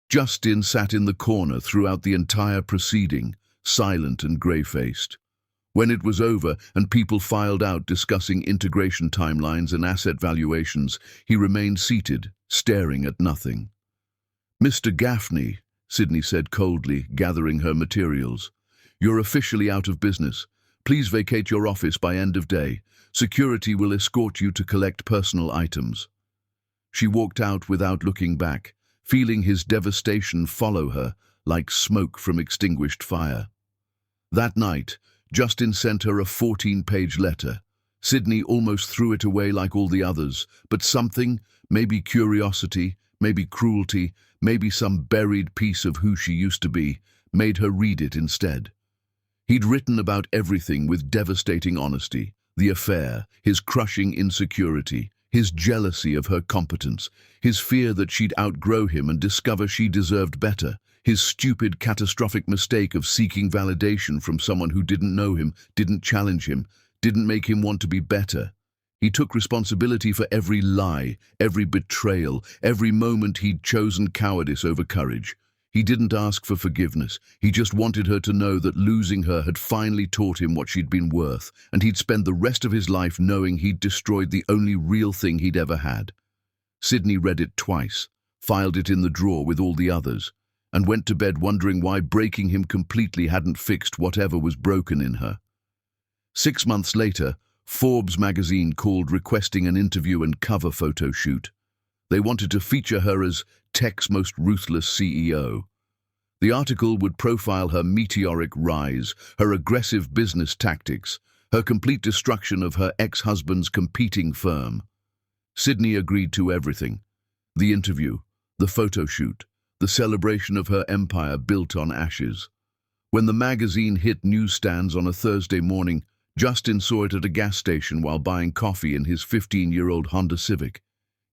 Justin sat in the corner throughout the entire proceeding, silent and grey-faced. When it was over and people filed out discussing integration timelines and asset valuations, he remained seated, staring at nothing. Mr. Gaffney, Sydney said coldly, gathering her materials. You're officially out of business. Please vacate your office by end of day. Security will escort you to collect personal items. She walked out without looking back, feeling his devastation follow her like smoke from extinguished fire. That night, Justin sent her a 14-page letter. Sydney almost threw it away like all the others, but something, maybe curiosity, maybe cruelty, maybe some buried piece of who she used to be, made her read it instead. He'd written about everything with devastating honesty: the affair, his crushing insecurity, his jealousy of her competence, his fear that she'd outgrow him and discover she deserved better, his stupid, catastrophic mistake of seeking validation from someone who didn't know him, didn't challenge him, didn't make him want to be better. He took responsibility for every lie, every betrayal, every moment he'd chosen cowardice over courage. He didn't ask for forgiveness. He just wanted her to know that losing her had finally taught him what she'd been worth, and he'd spend the rest of his life knowing he'd destroyed the only real thing he'd ever had. Sydney read it twice, filed it in the drawer with all the others, and went to bed wondering why breaking him completely hadn't fixed whatever was broken in her. 6 months later, Forbes magazine called requesting an interview and cover photo shoot. They wanted to feature her as tech's most ruthless CEO. The article would profile her meteoric rise, her aggressive business tactics, her complete destruction of her ex-husband's competing firm. Sydney agreed to everything. The interview, the photo shoot, the celebration of her empire built on ashes. When the magazine hit newsstands on a Thursday morning, Justin saw it at a gas station while buying coffee in his 15-year-old Honda Civic.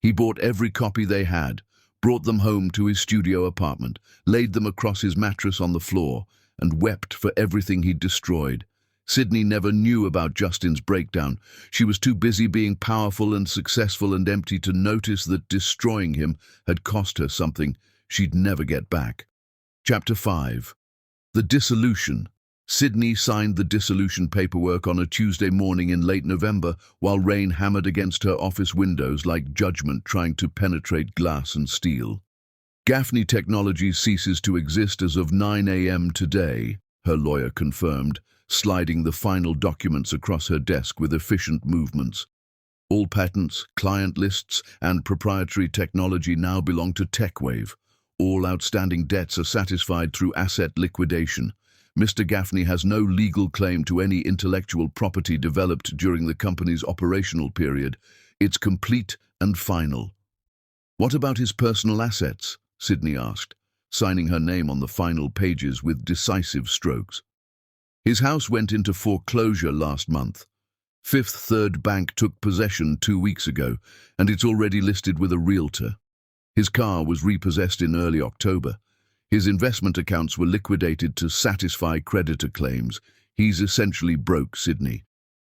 He bought every copy they had, brought them home to his studio apartment, laid them across his mattress on the floor, and wept for everything he'd destroyed. Sydney never knew about Justin's breakdown. She was too busy being powerful and successful and empty to notice that destroying him had cost her something she'd never get back. Chapter 5. The Dissolution. Sydney signed the dissolution paperwork on a Tuesday morning in late November while rain hammered against her office windows like judgment trying to penetrate glass and steel. Gaffney Technologies ceases to exist as of 9 a.m. today, her lawyer confirmed, sliding the final documents across her desk with efficient movements. All patents, client lists, and proprietary technology now belong to TechWave. All outstanding debts are satisfied through asset liquidation. Mr. Gaffney has no legal claim to any intellectual property developed during the company's operational period. It's complete and final. What about his personal assets? Sydney asked, signing her name on the final pages with decisive strokes. His house went into foreclosure last month. Fifth Third Bank took possession 2 weeks ago, and it's already listed with a realtor. His car was repossessed in early October. His investment accounts were liquidated to satisfy creditor claims. He's essentially broke, Sydney.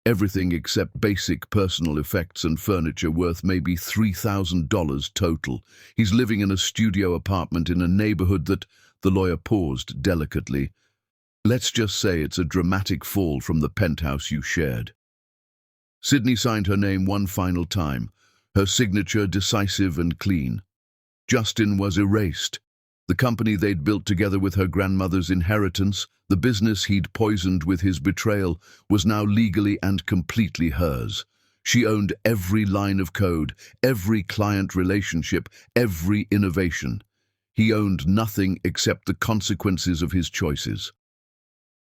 Everything except basic personal effects and furniture worth maybe $3,000 total. He's living in a studio apartment in a neighborhood that, the lawyer paused delicately. Let's just say it's a dramatic fall from the penthouse you shared. Sydney signed her name one final time, her signature decisive and clean. Justin was erased. The company they'd built together with her grandmother's inheritance, the business he'd poisoned with his betrayal, was now legally and completely hers. She owned every line of code, every client relationship, every innovation. He owned nothing except the consequences of his choices.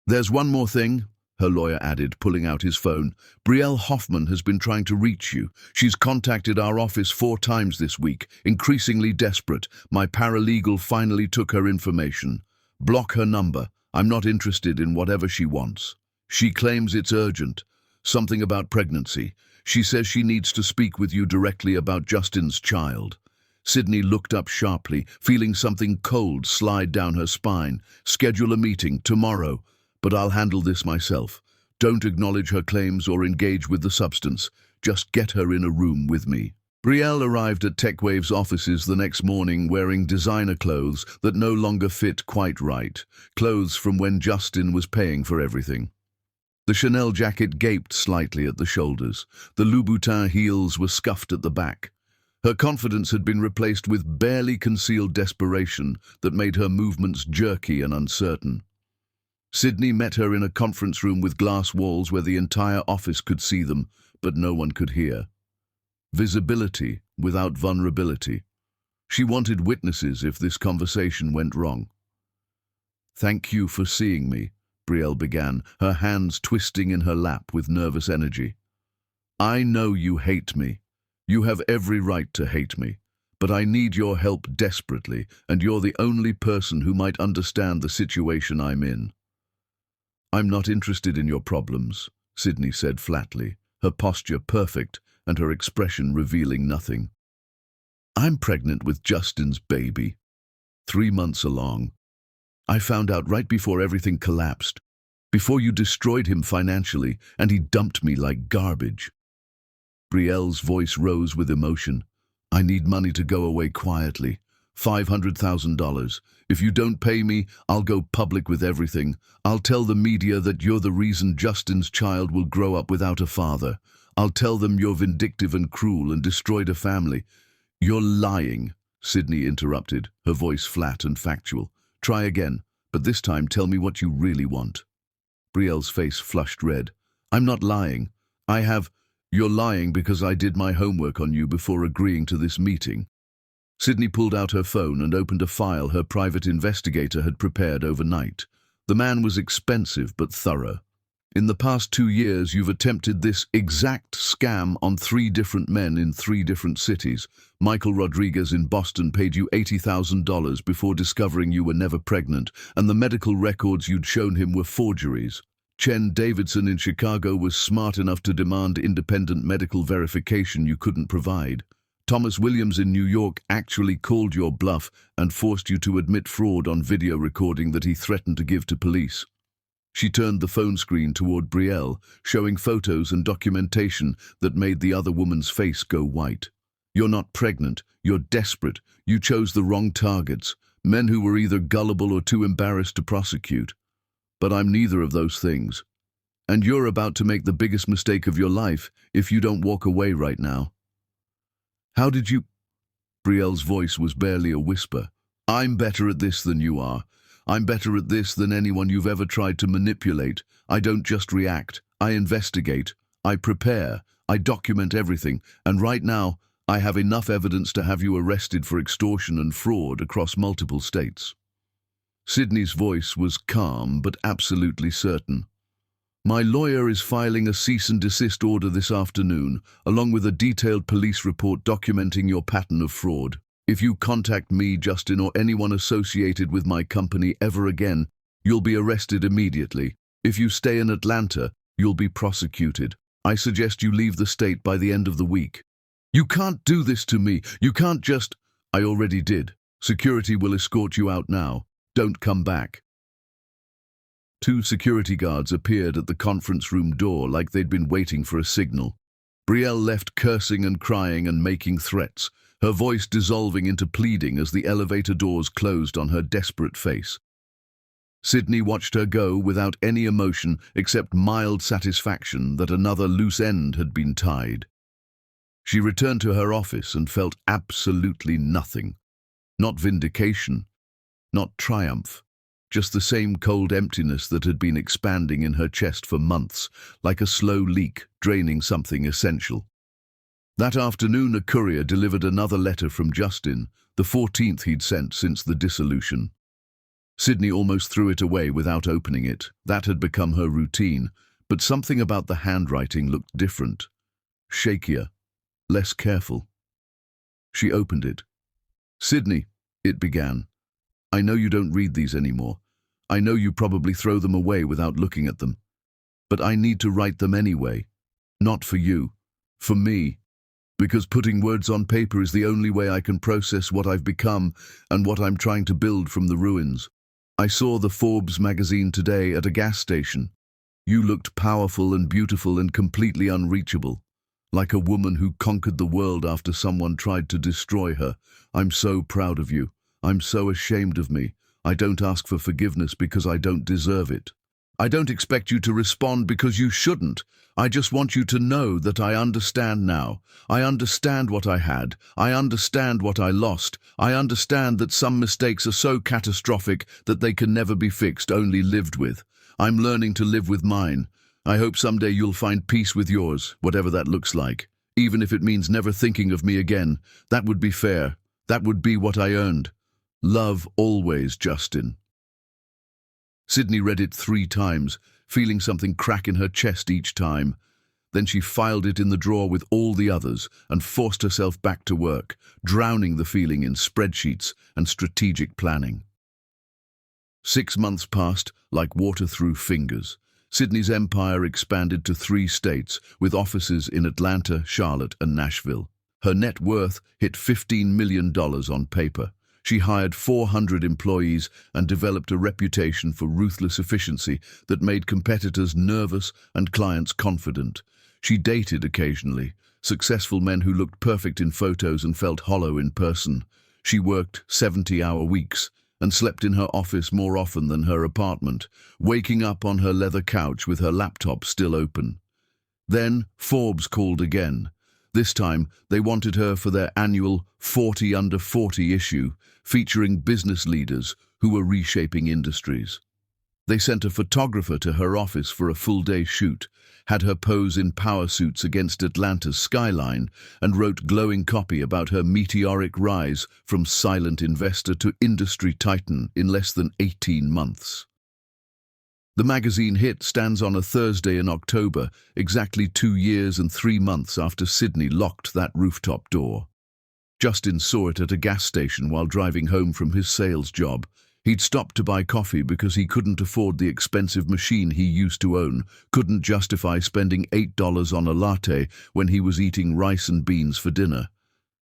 There's one more thing, her lawyer added, pulling out his phone. Brielle Hoffman has been trying to reach you. She's contacted our office 4 times this week, increasingly desperate. My paralegal finally took her information. Block her number. I'm not interested in whatever she wants. She claims it's urgent. Something about pregnancy. She says she needs to speak with you directly about Justin's child. Sydney looked up sharply, feeling something cold slide down her spine. Schedule a meeting tomorrow. But I'll handle this myself. Don't acknowledge her claims or engage with the substance. Just get her in a room with me. Brielle arrived at TechWave's offices the next morning wearing designer clothes that no longer fit quite right, clothes from when Justin was paying for everything. The Chanel jacket gaped slightly at the shoulders. The Louboutin heels were scuffed at the back. Her confidence had been replaced with barely concealed desperation that made her movements jerky and uncertain. Sydney met her in a conference room with glass walls where the entire office could see them, but no one could hear. Visibility without vulnerability. She wanted witnesses if this conversation went wrong. "Thank you for seeing me," Brielle began, her hands twisting in her lap with nervous energy. "I know you hate me. You have every right to hate me. But I need your help desperately, and you're the only person who might understand the situation I'm in." "I'm not interested in your problems," Sydney said flatly, her posture perfect and her expression revealing nothing. "I'm pregnant with Justin's baby. 3 months along. I found out right before everything collapsed, before you destroyed him financially and he dumped me like garbage." Brielle's voice rose with emotion. I need money to go away quietly. $500,000. If you don't pay me, I'll go public with everything. I'll tell the media that you're the reason Justin's child will grow up without a father. I'll tell them you're vindictive and cruel and destroyed a family. You're lying, Sydney interrupted, her voice flat and factual. Try again, but this time tell me what you really want. Brielle's face flushed red. I'm not lying. You're lying because I did my homework on you before agreeing to this meeting. Sydney pulled out her phone and opened a file her private investigator had prepared overnight. The man was expensive but thorough. In the past 2 years, you've attempted this exact scam on 3 different men in 3 different cities. Michael Rodriguez in Boston paid you $80,000 before discovering you were never pregnant, and the medical records you'd shown him were forgeries. Chen Davidson in Chicago was smart enough to demand independent medical verification you couldn't provide. Thomas Williams in New York actually called your bluff and forced you to admit fraud on video recording that he threatened to give to police. She turned the phone screen toward Brielle, showing photos and documentation that made the other woman's face go white. You're not pregnant. You're desperate. You chose the wrong targets, men who were either gullible or too embarrassed to prosecute. But I'm neither of those things. And you're about to make the biggest mistake of your life if you don't walk away right now. How did you... Brielle's voice was barely a whisper. I'm better at this than you are. I'm better at this than anyone you've ever tried to manipulate. I don't just react. I investigate. I prepare. I document everything. And right now, I have enough evidence to have you arrested for extortion and fraud across multiple states. Sydney's voice was calm but absolutely certain. My lawyer is filing a cease and desist order this afternoon, along with a detailed police report documenting your pattern of fraud. If you contact me, Justin, or anyone associated with my company ever again, you'll be arrested immediately. If you stay in Atlanta, you'll be prosecuted. I suggest you leave the state by the end of the week. You can't do this to me. You can't just... I already did. Security will escort you out now. Don't come back. 2 security guards appeared at the conference room door like they'd been waiting for a signal. Brielle left cursing and crying and making threats, her voice dissolving into pleading as the elevator doors closed on her desperate face. Sydney watched her go without any emotion except mild satisfaction that another loose end had been tied. She returned to her office and felt absolutely nothing. Not vindication, not triumph, just the same cold emptiness that had been expanding in her chest for months, like a slow leak draining something essential. That afternoon, a courier delivered another letter from Justin, the 14th he'd sent since the dissolution. Sydney almost threw it away without opening it. That had become her routine, but something about the handwriting looked different, shakier, less careful. She opened it. Sydney, it began. I know you don't read these anymore. I know you probably throw them away without looking at them. But I need to write them anyway. Not for you. For me. Because putting words on paper is the only way I can process what I've become and what I'm trying to build from the ruins. I saw the Forbes magazine today at a gas station. You looked powerful and beautiful and completely unreachable. Like a woman who conquered the world after someone tried to destroy her. I'm so proud of you. I'm so ashamed of me. I don't ask for forgiveness because I don't deserve it. I don't expect you to respond because you shouldn't. I just want you to know that I understand now. I understand what I had. I understand what I lost. I understand that some mistakes are so catastrophic that they can never be fixed, only lived with. I'm learning to live with mine. I hope someday you'll find peace with yours, whatever that looks like. Even if it means never thinking of me again. That would be fair. That would be what I earned. Love always, Justin. Sydney read it 3 times, feeling something crack in her chest each time. Then she filed it in the drawer with all the others and forced herself back to work, drowning the feeling in spreadsheets and strategic planning. 6 months passed like water through fingers. Sydney's empire expanded to 3 states, with offices in Atlanta, Charlotte, and Nashville. Her net worth hit $15 million on paper. She hired 400 employees and developed a reputation for ruthless efficiency that made competitors nervous and clients confident. She dated occasionally, successful men who looked perfect in photos and felt hollow in person. She worked 70-hour weeks and slept in her office more often than her apartment, waking up on her leather couch with her laptop still open. Then Forbes called again. This time, they wanted her for their annual 40 Under 40 issue, featuring business leaders who were reshaping industries. They sent a photographer to her office for a full-day shoot, had her pose in power suits against Atlanta's skyline, and wrote glowing copy about her meteoric rise from silent investor to industry titan in less than 18 months. The magazine hit stands on a Thursday in October, exactly 2 years and 3 months after Sydney locked that rooftop door. Justin saw it at a gas station while driving home from his sales job. He'd stopped to buy coffee because he couldn't afford the expensive machine he used to own, couldn't justify spending $8 on a latte when he was eating rice and beans for dinner.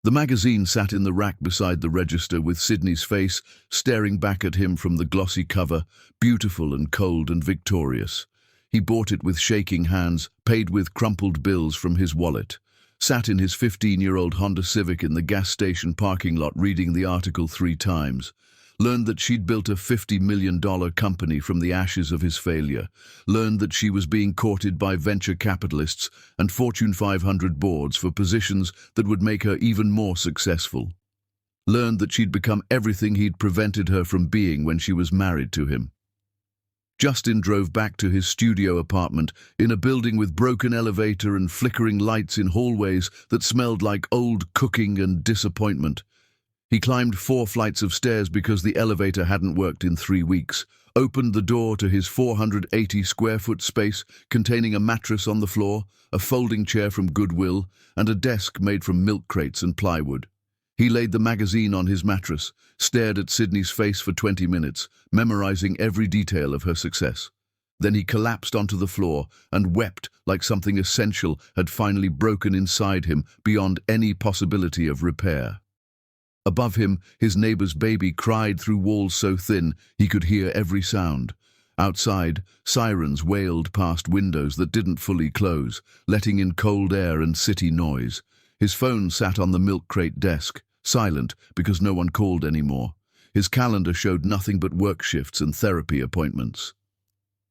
The magazine sat in the rack beside the register with Sydney's face staring back at him from the glossy cover, beautiful and cold and victorious. He bought it with shaking hands, paid with crumpled bills from his wallet, sat in his 15-year-old Honda Civic in the gas station parking lot reading the article 3 times. Learned that she'd built a $50 million company from the ashes of his failure, learned that she was being courted by venture capitalists and Fortune 500 boards for positions that would make her even more successful, learned that she'd become everything he'd prevented her from being when she was married to him. Justin drove back to his studio apartment in a building with broken elevator and flickering lights in hallways that smelled like old cooking and disappointment. He climbed 4 flights of stairs because the elevator hadn't worked in 3 weeks, opened the door to his 480-square-foot space containing a mattress on the floor, a folding chair from Goodwill, and a desk made from milk crates and plywood. He laid the magazine on his mattress, stared at Sydney's face for 20 minutes, memorizing every detail of her success. Then he collapsed onto the floor and wept like something essential had finally broken inside him beyond any possibility of repair. Above him, his neighbor's baby cried through walls so thin he could hear every sound. Outside, sirens wailed past windows that didn't fully close, letting in cold air and city noise. His phone sat on the milk crate desk, silent because no one called anymore. His calendar showed nothing but work shifts and therapy appointments.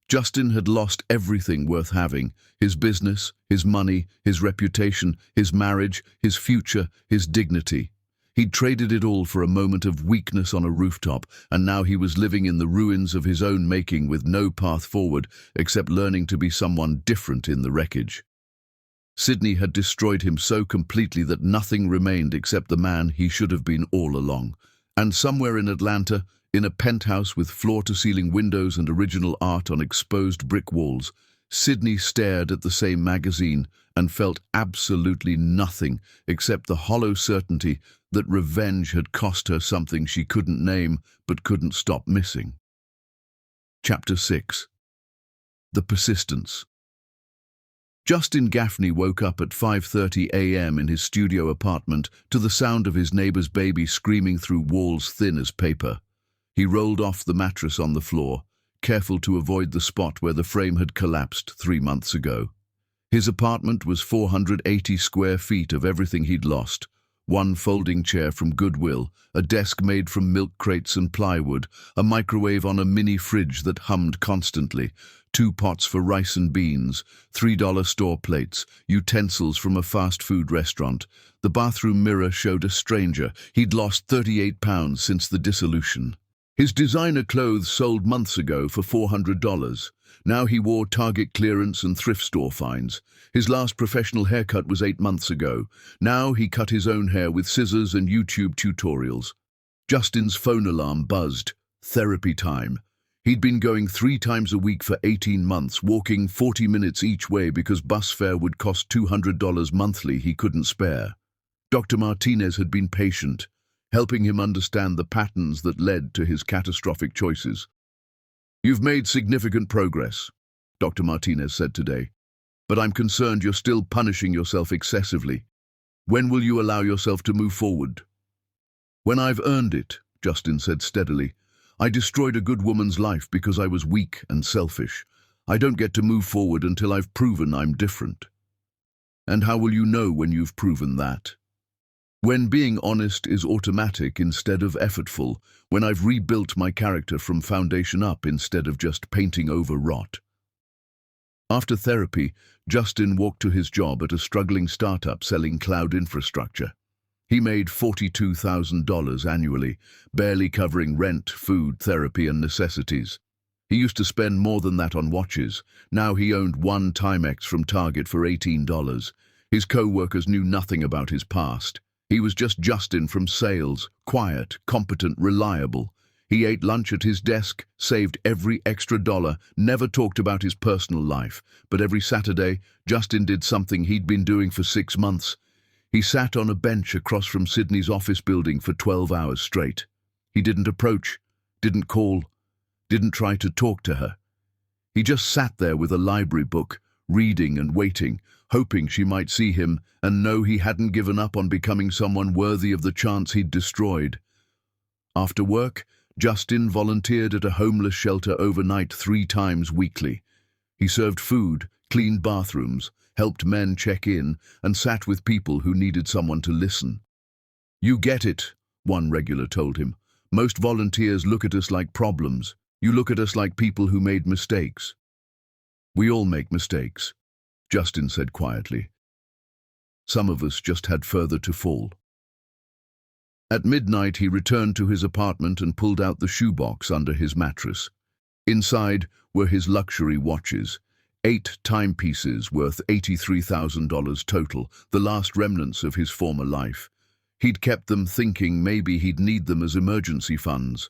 Justin had lost everything worth having: his business, his money, his reputation, his marriage, his future, his dignity. He'd traded it all for a moment of weakness on a rooftop, and now he was living in the ruins of his own making with no path forward except learning to be someone different in the wreckage. Sydney had destroyed him so completely that nothing remained except the man he should have been all along. And somewhere in Atlanta, in a penthouse with floor-to-ceiling windows and original art on exposed brick walls, Sydney stared at the same magazine and felt absolutely nothing except the hollow certainty that revenge had cost her something she couldn't name but couldn't stop missing. Chapter 6. The Persistence. Justin Gaffney woke up at 5:30 a.m. in his studio apartment to the sound of his neighbor's baby screaming through walls thin as paper. He rolled off the mattress on the floor, careful to avoid the spot where the frame had collapsed 3 months ago. His apartment was 480 square feet of everything he'd lost: 1 folding chair from Goodwill, a desk made from milk crates and plywood, a microwave on a mini fridge that hummed constantly, 2 pots for rice and beans, $3 store plates, utensils from a fast food restaurant. The bathroom mirror showed a stranger. He'd lost 38 pounds since the dissolution. His designer clothes sold months ago for $400. Now he wore Target clearance and thrift store finds. His last professional haircut was 8 months ago. Now he cut his own hair with scissors and YouTube tutorials. Justin's phone alarm buzzed. Therapy time. He'd been going 3 times a week for 18 months, walking 40 minutes each way because bus fare would cost $200 monthly he couldn't spare. Dr. Martinez had been patient, helping him understand the patterns that led to his catastrophic choices. "You've made significant progress," Dr. Martinez said today, "but I'm concerned you're still punishing yourself excessively. When will you allow yourself to move forward?" "When I've earned it," Justin said steadily. "I destroyed a good woman's life because I was weak and selfish. I don't get to move forward until I've proven I'm different." And how will you know when you've proven that? When being honest is automatic instead of effortful, when I've rebuilt my character from foundation up instead of just painting over rot. After therapy, Justin walked to his job at a struggling startup selling cloud infrastructure. He made $42,000 annually, barely covering rent, food, therapy, and necessities. He used to spend more than that on watches. Now he owned one Timex from Target for $18. His co-workers knew nothing about his past. He was just Justin from sales, quiet, competent, reliable. He ate lunch at his desk, saved every extra dollar, never talked about his personal life. But every Saturday, Justin did something he'd been doing for 6 months. He sat on a bench across from Sydney's office building for 12 hours straight. He didn't approach, didn't call, didn't try to talk to her. He just sat there with a library book, reading and waiting, hoping she might see him and know he hadn't given up on becoming someone worthy of the chance he'd destroyed. After work, Justin volunteered at a homeless shelter overnight 3 times weekly. He served food, cleaned bathrooms, helped men check in, and sat with people who needed someone to listen. "You get it," one regular told him. "Most volunteers look at us like problems. You look at us like people who made mistakes." "We all make mistakes," Justin said quietly. "Some of us just had further to fall." At midnight, he returned to his apartment and pulled out the shoebox under his mattress. Inside were his luxury watches, 8 timepieces worth $83,000 total, the last remnants of his former life. He'd kept them thinking maybe he'd need them as emergency funds.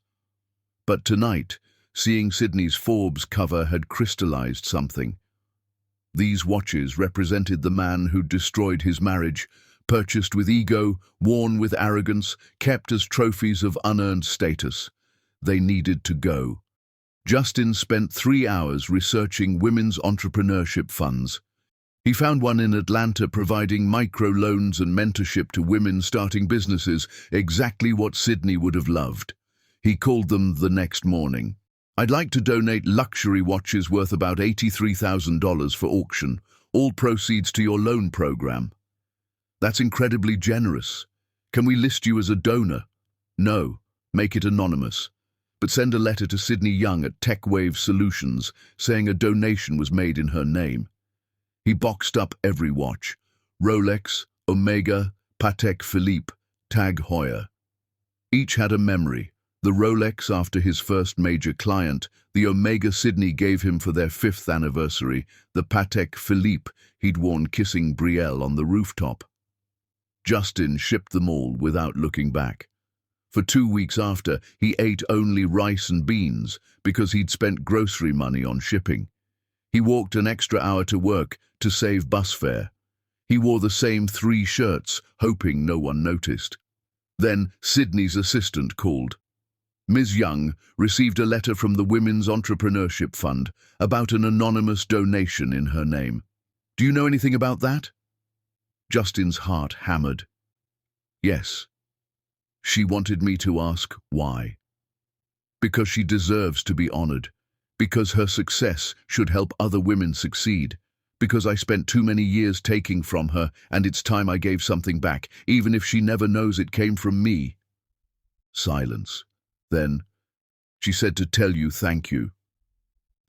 But tonight, seeing Sydney's Forbes cover had crystallized something. These watches represented the man who'd destroyed his marriage, purchased with ego, worn with arrogance, kept as trophies of unearned status. They needed to go. Justin spent 3 hours researching women's entrepreneurship funds. He found one in Atlanta providing microloans and mentorship to women starting businesses, exactly what Sydney would have loved. He called them the next morning. "I'd like to donate luxury watches worth about $83,000 for auction, all proceeds to your loan program." "That's incredibly generous. Can we list you as a donor?" "No, make it anonymous. But send a letter to Sydney Young at TechWave Solutions saying a donation was made in her name." He boxed up every watch: Rolex, Omega, Patek Philippe, Tag Heuer. Each had a memory. The Rolex after his first major client, the Omega Sydney gave him for their 5th anniversary, the Patek Philippe he'd worn kissing Brielle on the rooftop. Justin shipped them all without looking back. For 2 weeks after, he ate only rice and beans because he'd spent grocery money on shipping. He walked an extra hour to work to save bus fare. He wore the same 3 shirts, hoping no one noticed. Then Sydney's assistant called. Ms. Young received a letter from the Women's Entrepreneurship Fund about an anonymous donation in her name. "Do you know anything about that?" Justin's heart hammered. "Yes." She wanted me to ask why. "Because she deserves to be honored. Because her success should help other women succeed. Because I spent too many years taking from her, and it's time I gave something back, even if she never knows it came from me." Silence. Then, "She said to tell you thank you."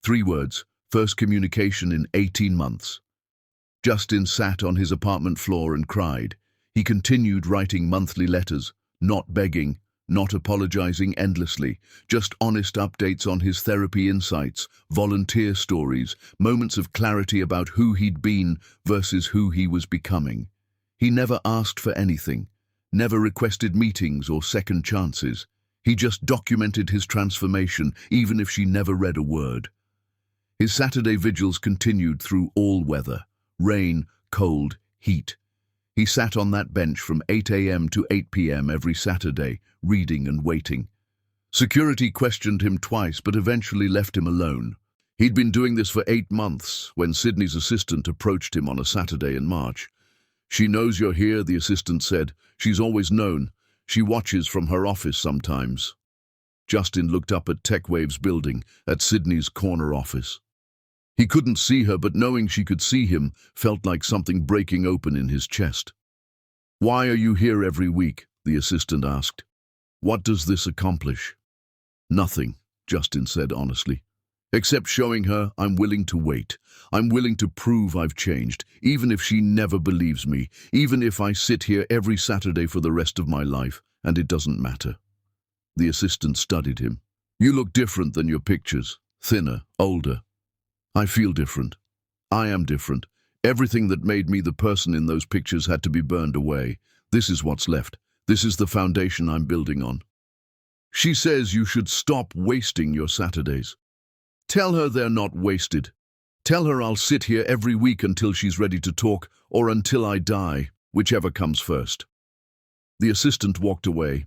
3 words, first communication in 18 months. Justin sat on his apartment floor and cried. He continued writing monthly letters, not begging, not apologizing endlessly, just honest updates on his therapy insights, volunteer stories, moments of clarity about who he'd been versus who he was becoming. He never asked for anything, never requested meetings or second chances. He just documented his transformation, even if she never read a word. His Saturday vigils continued through all weather, rain, cold, heat. He sat on that bench from 8 a.m. to 8 p.m. every Saturday, reading and waiting. Security questioned him twice, but eventually left him alone. He'd been doing this for 8 months when Sydney's assistant approached him on a Saturday in March. "She knows you're here," the assistant said. "She's always known. She watches from her office sometimes." Justin looked up at TechWave's building, at Sydney's corner office. He couldn't see her, but knowing she could see him felt like something breaking open in his chest. "Why are you here every week?" the assistant asked. "What does this accomplish?" "Nothing," Justin said honestly. "Except showing her I'm willing to wait. I'm willing to prove I've changed, even if she never believes me, even if I sit here every Saturday for the rest of my life, and it doesn't matter." The assistant studied him. "You look different than your pictures. Thinner, older." "I feel different. I am different. Everything that made me the person in those pictures had to be burned away. This is what's left. This is the foundation I'm building on." "She says you should stop wasting your Saturdays." "Tell her they're not wasted. Tell her I'll sit here every week until she's ready to talk, or until I die, whichever comes first." The assistant walked away.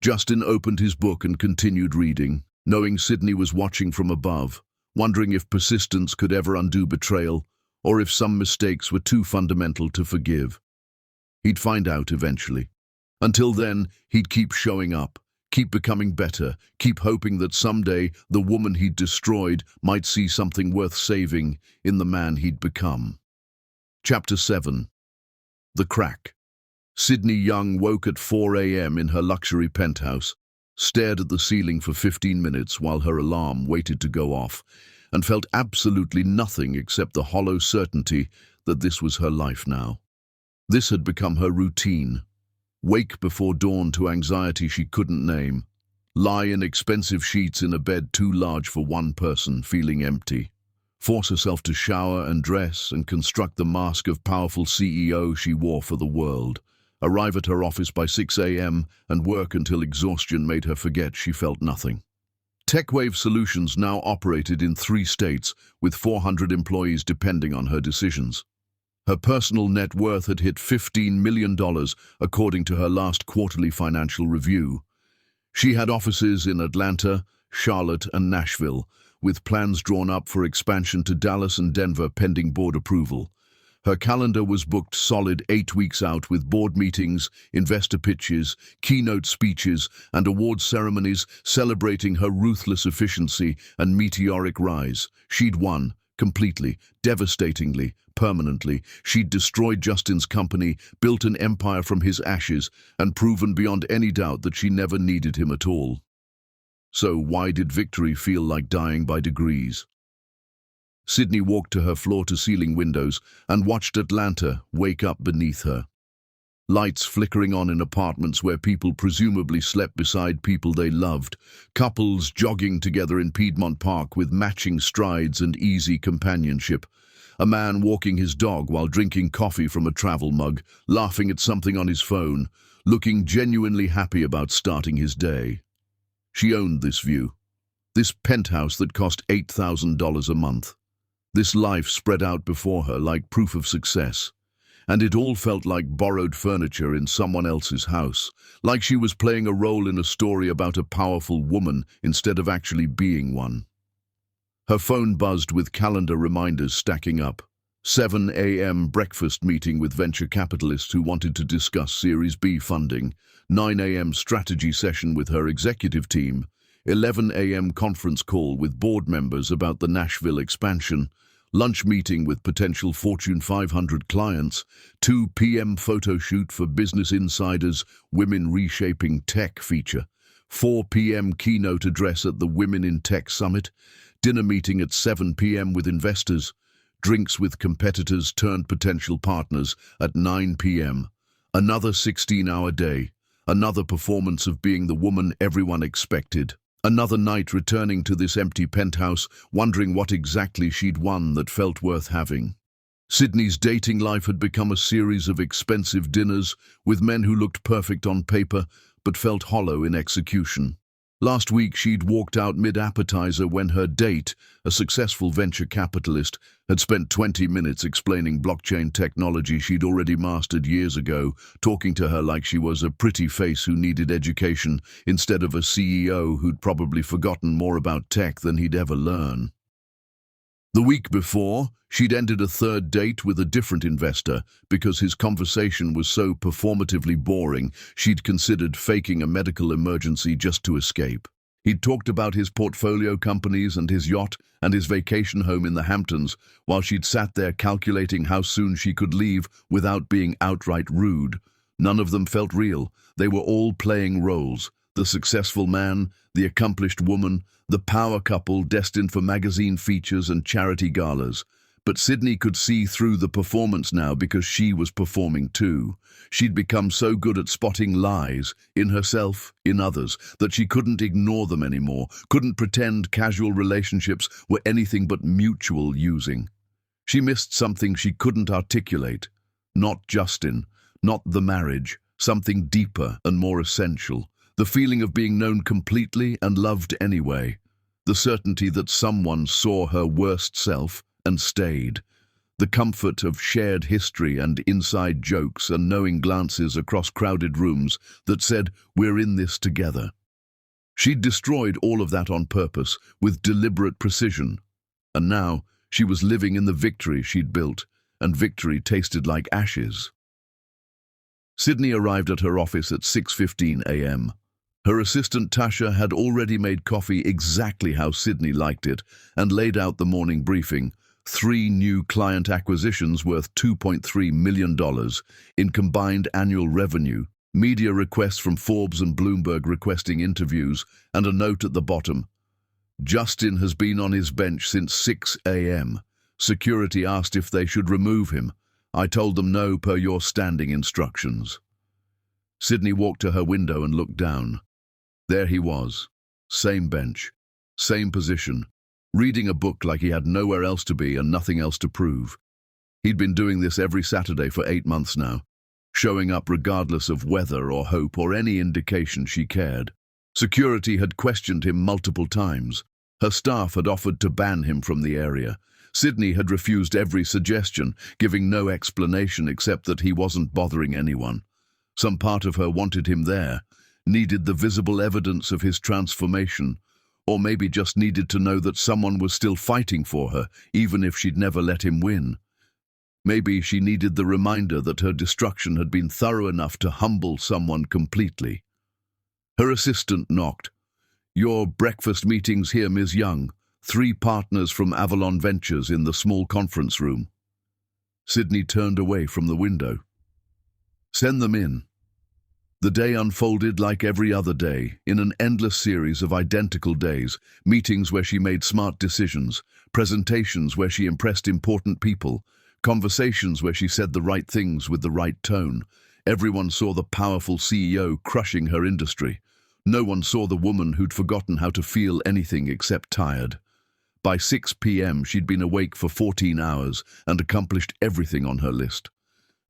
Justin opened his book and continued reading, knowing Sydney was watching from above, wondering if persistence could ever undo betrayal, or if some mistakes were too fundamental to forgive. He'd find out eventually. Until then, he'd keep showing up, keep becoming better, keep hoping that someday the woman he'd destroyed might see something worth saving in the man he'd become. Chapter 7. The Crack. Sydney Young woke at 4 a.m. in her luxury penthouse, stared at the ceiling for 15 minutes while her alarm waited to go off, and felt absolutely nothing except the hollow certainty that this was her life now. This had become her routine. Wake before dawn to anxiety she couldn't name. Lie in expensive sheets in a bed too large for one person, feeling empty. Force herself to shower and dress and construct the mask of powerful CEO she wore for the world. Arrive at her office by 6 a.m. and work until exhaustion made her forget she felt nothing. TechWave Solutions now operated in 3 states, with 400 employees depending on her decisions. Her personal net worth had hit $15 million, according to her last quarterly financial review. She had offices in Atlanta, Charlotte, and Nashville, with plans drawn up for expansion to Dallas and Denver pending board approval. Her calendar was booked solid 8 weeks out with board meetings, investor pitches, keynote speeches, and award ceremonies celebrating her ruthless efficiency and meteoric rise. She'd won, completely, devastatingly, permanently. She'd destroyed Justin's company, built an empire from his ashes, and proven beyond any doubt that she never needed him at all. So why did victory feel like dying by degrees? Sydney walked to her floor-to-ceiling windows and watched Atlanta wake up beneath her. Lights flickering on in apartments where people presumably slept beside people they loved, couples jogging together in Piedmont Park with matching strides and easy companionship, a man walking his dog while drinking coffee from a travel mug, laughing at something on his phone, looking genuinely happy about starting his day. She owned this view, this penthouse that cost $8,000 a month. This life spread out before her like proof of success, and it all felt like borrowed furniture in someone else's house, like she was playing a role in a story about a powerful woman instead of actually being one. Her phone buzzed with calendar reminders stacking up. 7 a.m. breakfast meeting with venture capitalists who wanted to discuss Series B funding, 9 a.m. strategy session with her executive team, 11 a.m. conference call with board members about the Nashville expansion, lunch meeting with potential Fortune 500 clients, 2 p.m. photo shoot for Business Insider's Women Reshaping Tech feature, 4 p.m. keynote address at the Women in Tech Summit, dinner meeting at 7 p.m. with investors, drinks with competitors turned potential partners at 9 p.m. Another 16-hour day, another performance of being the woman everyone expected. Another night returning to this empty penthouse, wondering what exactly she'd won that felt worth having. Sydney's dating life had become a series of expensive dinners with men who looked perfect on paper but felt hollow in execution. Last week she'd walked out mid-appetizer when her date, a successful venture capitalist, had spent 20 minutes explaining blockchain technology she'd already mastered years ago, talking to her like she was a pretty face who needed education instead of a CEO who'd probably forgotten more about tech than he'd ever learn. The week before, she'd ended a third date with a different investor because his conversation was so performatively boring she'd considered faking a medical emergency just to escape. He'd talked about his portfolio companies and his yacht and his vacation home in the Hamptons, while she'd sat there calculating how soon she could leave without being outright rude. None of them felt real. They were all playing roles. The successful man, the accomplished woman, the power couple destined for magazine features and charity galas. But Sydney could see through the performance now because she was performing too. She'd become so good at spotting lies, in herself, in others, that she couldn't ignore them anymore, couldn't pretend casual relationships were anything but mutual using. She missed something she couldn't articulate. Not Justin, not the marriage, something deeper and more essential. The feeling of being known completely and loved anyway. The certainty that someone saw her worst self and stayed. The comfort of shared history and inside jokes and knowing glances across crowded rooms that said, "We're in this together." She'd destroyed all of that on purpose, with deliberate precision. And now she was living in the victory she'd built, and victory tasted like ashes. Sydney arrived at her office at 6:15 a.m. Her assistant Tasha had already made coffee exactly how Sydney liked it and laid out the morning briefing. 3 new client acquisitions worth $2.3 million in combined annual revenue, media requests from Forbes and Bloomberg requesting interviews, and a note at the bottom. Justin has been on his bench since 6 a.m. Security asked if they should remove him. I told them no per your standing instructions. Sydney walked to her window and looked down. There he was, same bench, same position, reading a book like he had nowhere else to be and nothing else to prove. He'd been doing this every Saturday for 8 months now, showing up regardless of weather or hope or any indication she cared. Security had questioned him multiple times. Her staff had offered to ban him from the area. Sydney had refused every suggestion, giving no explanation except that he wasn't bothering anyone. Some part of her wanted him there, needed the visible evidence of his transformation, or maybe just needed to know that someone was still fighting for her, even if she'd never let him win. Maybe she needed the reminder that her destruction had been thorough enough to humble someone completely. Her assistant knocked. "Your breakfast meeting's here, Ms. Young. 3 partners from Avalon Ventures in the small conference room." Sydney turned away from the window. "Send them in." The day unfolded like every other day, in an endless series of identical days, meetings where she made smart decisions, presentations where she impressed important people, conversations where she said the right things with the right tone. Everyone saw the powerful CEO crushing her industry. No one saw the woman who'd forgotten how to feel anything except tired. By 6 p.m. she'd been awake for 14 hours and accomplished everything on her list,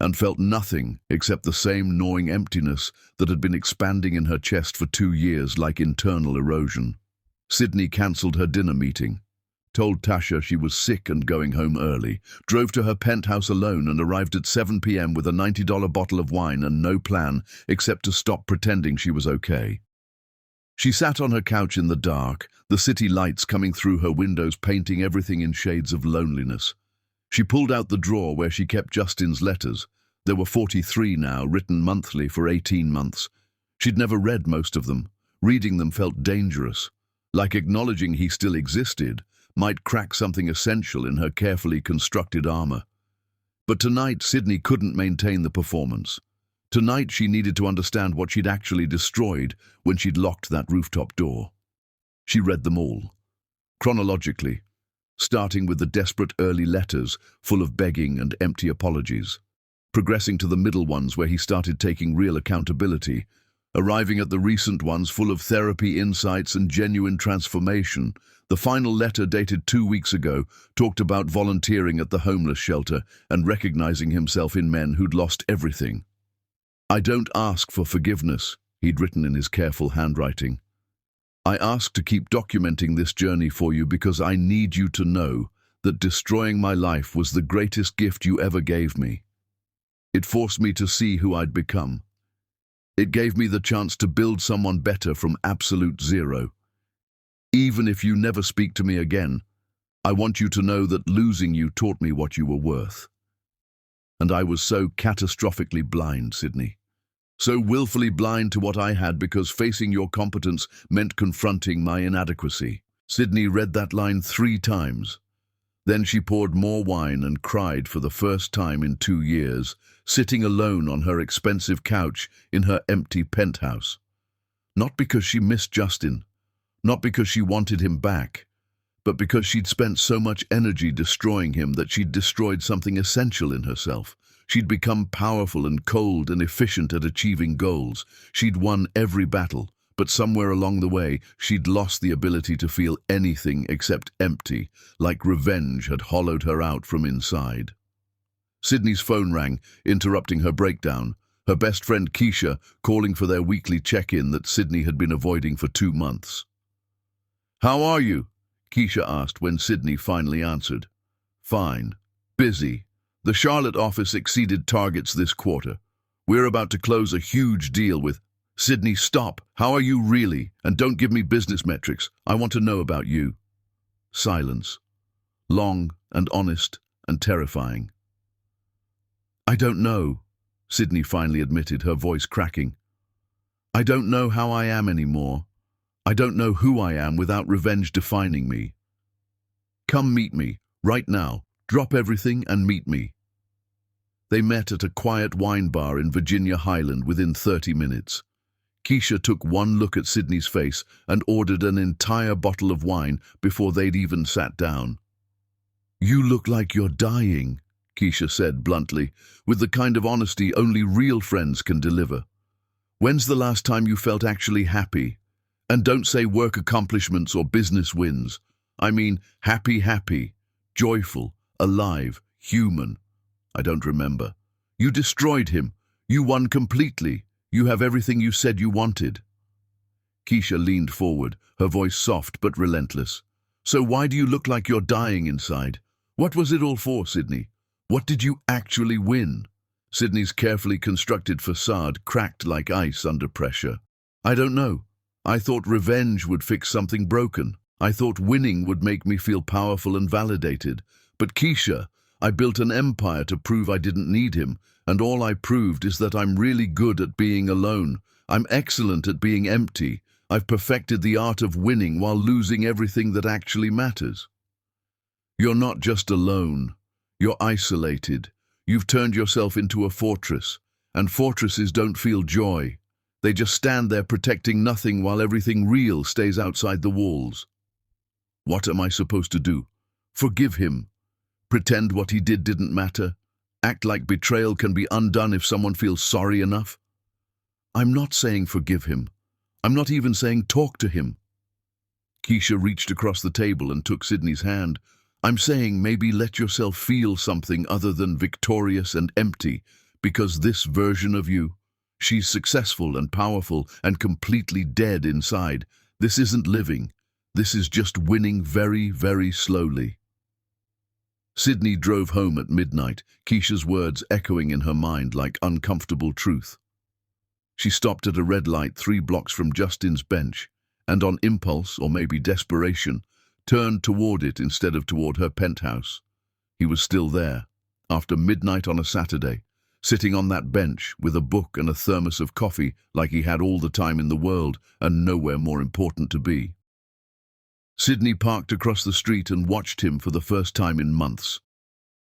and felt nothing except the same gnawing emptiness that had been expanding in her chest for 2 years like internal erosion. Sydney cancelled her dinner meeting, told Tasha she was sick and going home early, drove to her penthouse alone and arrived at 7 p.m. with a $90 bottle of wine and no plan except to stop pretending she was okay. She sat on her couch in the dark, the city lights coming through her windows painting everything in shades of loneliness. She pulled out the drawer where she kept Justin's letters. There were 43 now, written monthly for 18 months. She'd never read most of them. Reading them felt dangerous, like acknowledging he still existed might crack something essential in her carefully constructed armor. But tonight Sydney couldn't maintain the performance. Tonight she needed to understand what she'd actually destroyed when she'd locked that rooftop door. She read them all, chronologically, starting with the desperate early letters full of begging and empty apologies, progressing to the middle ones where he started taking real accountability, arriving at the recent ones full of therapy insights and genuine transformation. The final letter, dated 2 weeks ago, talked about volunteering at the homeless shelter and recognizing himself in men who'd lost everything. "I don't ask for forgiveness," he'd written in his careful handwriting. "I ask to keep documenting this journey for you because I need you to know that destroying my life was the greatest gift you ever gave me. It forced me to see who I'd become. It gave me the chance to build someone better from absolute zero. Even if you never speak to me again, I want you to know that losing you taught me what you were worth." And I was so catastrophically blind, Sydney. So willfully blind to what I had because facing your competence meant confronting my inadequacy. Sydney read that line 3 times. Then she poured more wine and cried for the first time in 2 years, sitting alone on her expensive couch in her empty penthouse. Not because she missed Justin, not because she wanted him back, but because she'd spent so much energy destroying him that she'd destroyed something essential in herself. She'd become powerful and cold and efficient at achieving goals. She'd won every battle, but somewhere along the way, she'd lost the ability to feel anything except empty, like revenge had hollowed her out from inside. Sydney's phone rang, interrupting her breakdown. Her best friend Keisha calling for their weekly check-in that Sydney had been avoiding for 2 months. "How are you?" Keisha asked when Sydney finally answered. "Fine. Busy. The Charlotte office exceeded targets this quarter. We're about to close a huge deal with—" "Sydney, stop. How are you really? And don't give me business metrics. I want to know about you." Silence. Long and honest and terrifying. "I don't know," Sydney finally admitted, her voice cracking. "I don't know how I am anymore. I don't know who I am without revenge defining me. Come meet me, right now. Drop everything and meet me." They met at a quiet wine bar in Virginia Highland within 30 minutes. Keisha took one look at Sydney's face and ordered an entire bottle of wine before they'd even sat down. "You look like you're dying," Keisha said bluntly, with the kind of honesty only real friends can deliver. "When's the last time you felt actually happy? And don't say work accomplishments or business wins. I mean happy, joyful, alive, human." "I don't remember." "You destroyed him. You won completely. You have everything you said you wanted." Keisha leaned forward, her voice soft but relentless. "So why do you look like you're dying inside? What was it all for, Sydney? What did you actually win?" Sydney's carefully constructed facade cracked like ice under pressure. "I don't know. I thought revenge would fix something broken. I thought winning would make me feel powerful and validated. But Keisha, I built an empire to prove I didn't need him, and all I proved is that I'm really good at being alone. I'm excellent at being empty. I've perfected the art of winning while losing everything that actually matters." "You're not just alone. You're isolated. You've turned yourself into a fortress, and fortresses don't feel joy. They just stand there protecting nothing while everything real stays outside the walls." "What am I supposed to do? Forgive him? Pretend what he did didn't matter? Act like betrayal can be undone if someone feels sorry enough?" "I'm not saying forgive him. I'm not even saying talk to him." Keisha reached across the table and took Sydney's hand. "I'm saying maybe let yourself feel something other than victorious and empty, because this version of you, she's successful and powerful and completely dead inside. This isn't living. This is just winning very, very slowly." Sydney drove home at midnight, Keisha's words echoing in her mind like uncomfortable truth. She stopped at a red light 3 blocks from Justin's bench, and on impulse, or maybe desperation, turned toward it instead of toward her penthouse. He was still there, after midnight on a Saturday, sitting on that bench with a book and a thermos of coffee like he had all the time in the world and nowhere more important to be. Sydney parked across the street and watched him for the first time in months.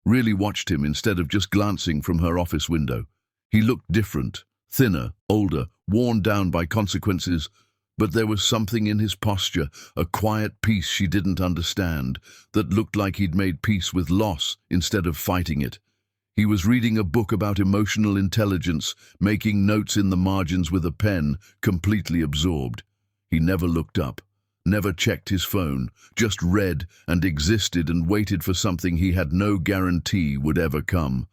Really watched him instead of just glancing from her office window. He looked different, thinner, older, worn down by consequences, but there was something in his posture, a quiet peace she didn't understand, that looked like he'd made peace with loss instead of fighting it. He was reading a book about emotional intelligence, making notes in the margins with a pen, completely absorbed. He never looked up, never checked his phone, just read and existed and waited for something he had no guarantee would ever come.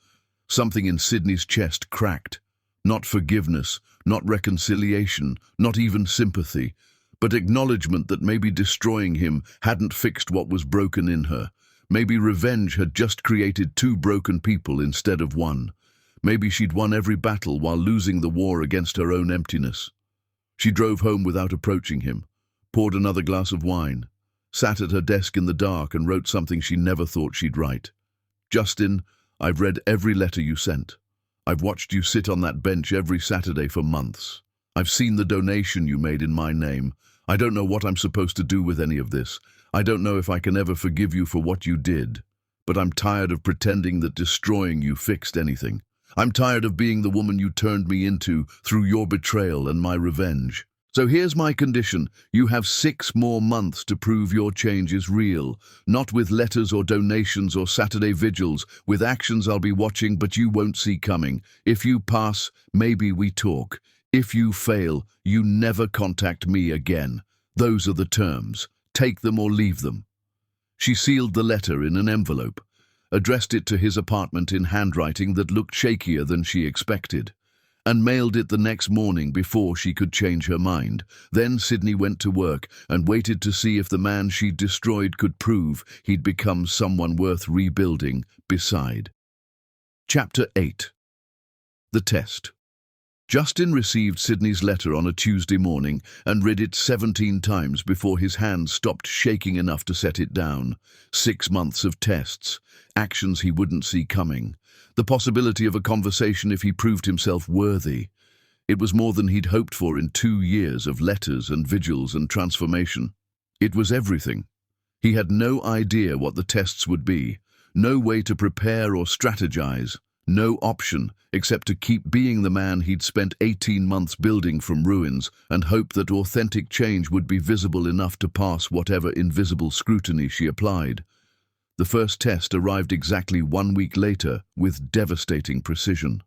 Something in Sydney's chest cracked. Not forgiveness, not reconciliation, not even sympathy, but acknowledgement that maybe destroying him hadn't fixed what was broken in her. Maybe revenge had just created 2 broken people instead of 1. Maybe she'd won every battle while losing the war against her own emptiness. She drove home without approaching him, poured another glass of wine, sat at her desk in the dark and wrote something she never thought she'd write. "Justin, I've read every letter you sent. I've watched you sit on that bench every Saturday for months. I've seen the donation you made in my name. I don't know what I'm supposed to do with any of this. I don't know if I can ever forgive you for what you did. But I'm tired of pretending that destroying you fixed anything. I'm tired of being the woman you turned me into through your betrayal and my revenge. So here's my condition. You have 6 more months to prove your change is real. Not with letters or donations or Saturday vigils, with actions I'll be watching but you won't see coming. If you pass, maybe we talk. If you fail, you never contact me again. Those are the terms. Take them or leave them. She sealed the letter in an envelope, addressed it to his apartment in handwriting that looked shakier than she expected, and mailed it the next morning before she could change her mind. Then Sydney went to work and waited to see if the man she'd destroyed could prove he'd become someone worth rebuilding beside. Chapter 8. The Test. Justin received Sydney's letter on a Tuesday morning and read it 17 times before his hands stopped shaking enough to set it down. 6 months of tests, actions he wouldn't see coming, the possibility of a conversation if he proved himself worthy. It was more than he'd hoped for in 2 years of letters and vigils and transformation. It was everything. He had no idea what the tests would be, no way to prepare or strategize. No option except to keep being the man he'd spent 18 months building from ruins and hope that authentic change would be visible enough to pass whatever invisible scrutiny she applied. The first test arrived exactly 1 week later with devastating precision.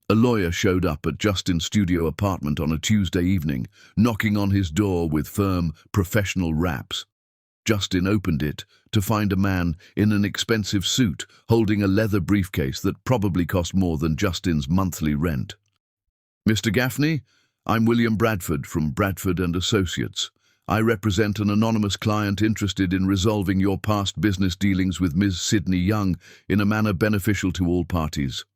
A lawyer showed up at Justin's studio apartment on a Tuesday evening, knocking on his door with firm, professional raps. Justin opened it to find a man in an expensive suit holding a leather briefcase that probably cost more than Justin's monthly rent. "Mr. Gaffney, I'm William Bradford from Bradford and Associates. I represent an anonymous client interested in resolving your past business dealings with Ms. Sydney Young in a manner beneficial to all parties."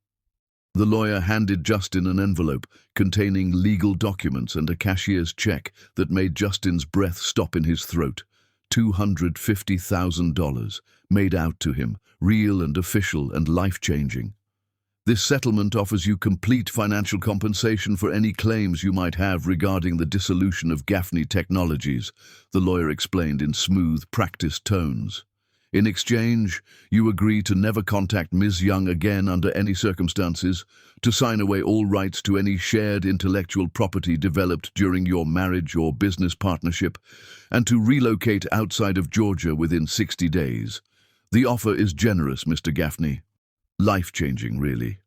The lawyer handed Justin an envelope containing legal documents and a cashier's check that made Justin's breath stop in his throat. $250,000 made out to him, real and official and life-changing. "This settlement offers you complete financial compensation for any claims you might have regarding the dissolution of Gaffney Technologies," the lawyer explained in smooth, practiced tones. "In exchange, you agree to never contact Ms. Young again under any circumstances, to sign away all rights to any shared intellectual property developed during your marriage or business partnership, and to relocate outside of Georgia within 60 days. The offer is generous, Mr. Gaffney. Life-changing, really."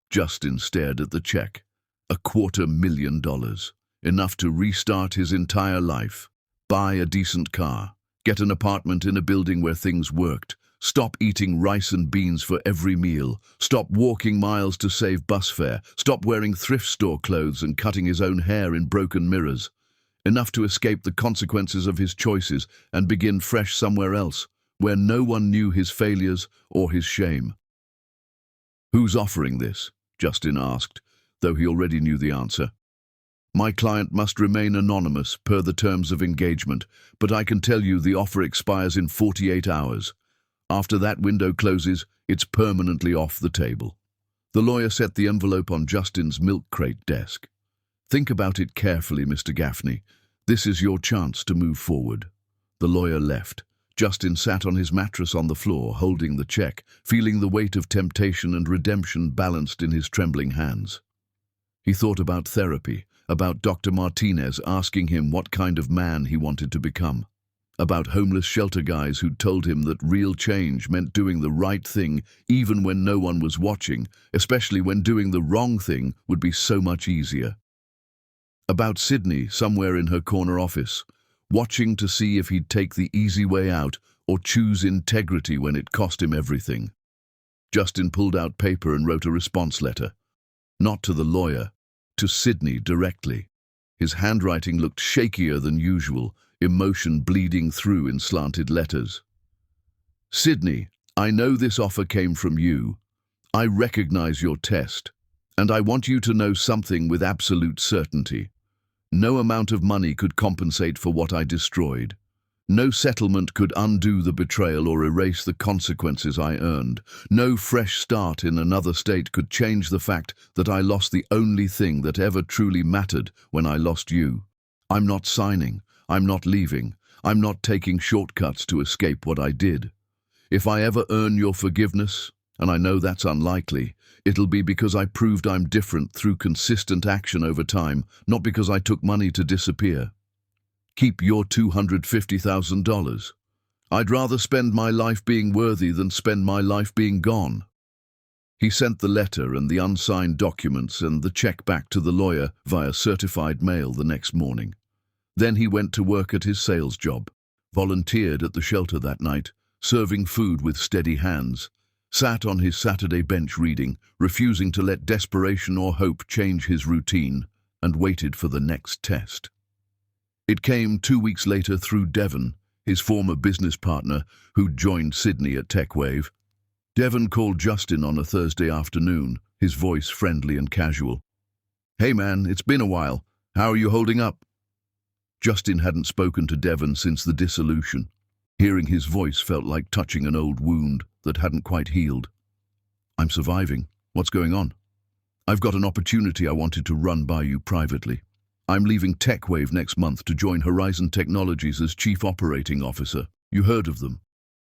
Justin stared at the check. $250,000. Enough to restart his entire life. Buy a decent car. Get an apartment in a building where things worked. Stop eating rice and beans for every meal. Stop walking miles to save bus fare. Stop wearing thrift store clothes and cutting his own hair in broken mirrors. Enough to escape the consequences of his choices and begin fresh somewhere else, where no one knew his failures or his shame. "Who's offering this?" Justin asked, though he already knew the answer. "My client must remain anonymous per the terms of engagement, but I can tell you the offer expires in 48 hours. After that window closes, it's permanently off the table." The lawyer set the envelope on Justin's milk crate desk. "Think about it carefully, Mr. Gaffney. This is your chance to move forward." The lawyer left. Justin sat on his mattress on the floor, holding the check, feeling the weight of temptation and redemption balanced in his trembling hands. He thought about therapy, about Dr. Martinez asking him what kind of man he wanted to become, about homeless shelter guys who'd told him that real change meant doing the right thing even when no one was watching, especially when doing the wrong thing would be so much easier. About Sydney somewhere in her corner office, watching to see if he'd take the easy way out or choose integrity when it cost him everything. Justin pulled out paper and wrote a response letter. Not to the lawyer, to Sydney directly. His handwriting looked shakier than usual, emotion bleeding through in slanted letters. "Sydney, I know this offer came from you. I recognize your test, and I want you to know something with absolute certainty. No amount of money could compensate for what I destroyed. No settlement could undo the betrayal or erase the consequences I earned. No fresh start in another state could change the fact that I lost the only thing that ever truly mattered when I lost you. I'm not signing. I'm not leaving. I'm not taking shortcuts to escape what I did. If I ever earn your forgiveness, and I know that's unlikely, it'll be because I proved I'm different through consistent action over time, not because I took money to disappear. Keep your $250,000. I'd rather spend my life being worthy than spend my life being gone. He sent the letter and the unsigned documents and the check back to the lawyer via certified mail the next morning. Then he went to work at his sales job, volunteered at the shelter that night, serving food with steady hands, sat on his Saturday bench reading, refusing to let desperation or hope change his routine, and waited for the next test. It came 2 weeks later through Devon, his former business partner, who'd joined Sydney at TechWave. Devon called Justin on a Thursday afternoon, his voice friendly and casual. "Hey man, it's been a while. How are you holding up?" Justin hadn't spoken to Devon since the dissolution. Hearing his voice felt like touching an old wound that hadn't quite healed. "I'm surviving. What's going on?" "I've got an opportunity I wanted to run by you privately. I'm leaving TechWave next month to join Horizon Technologies as Chief Operating Officer. You heard of them?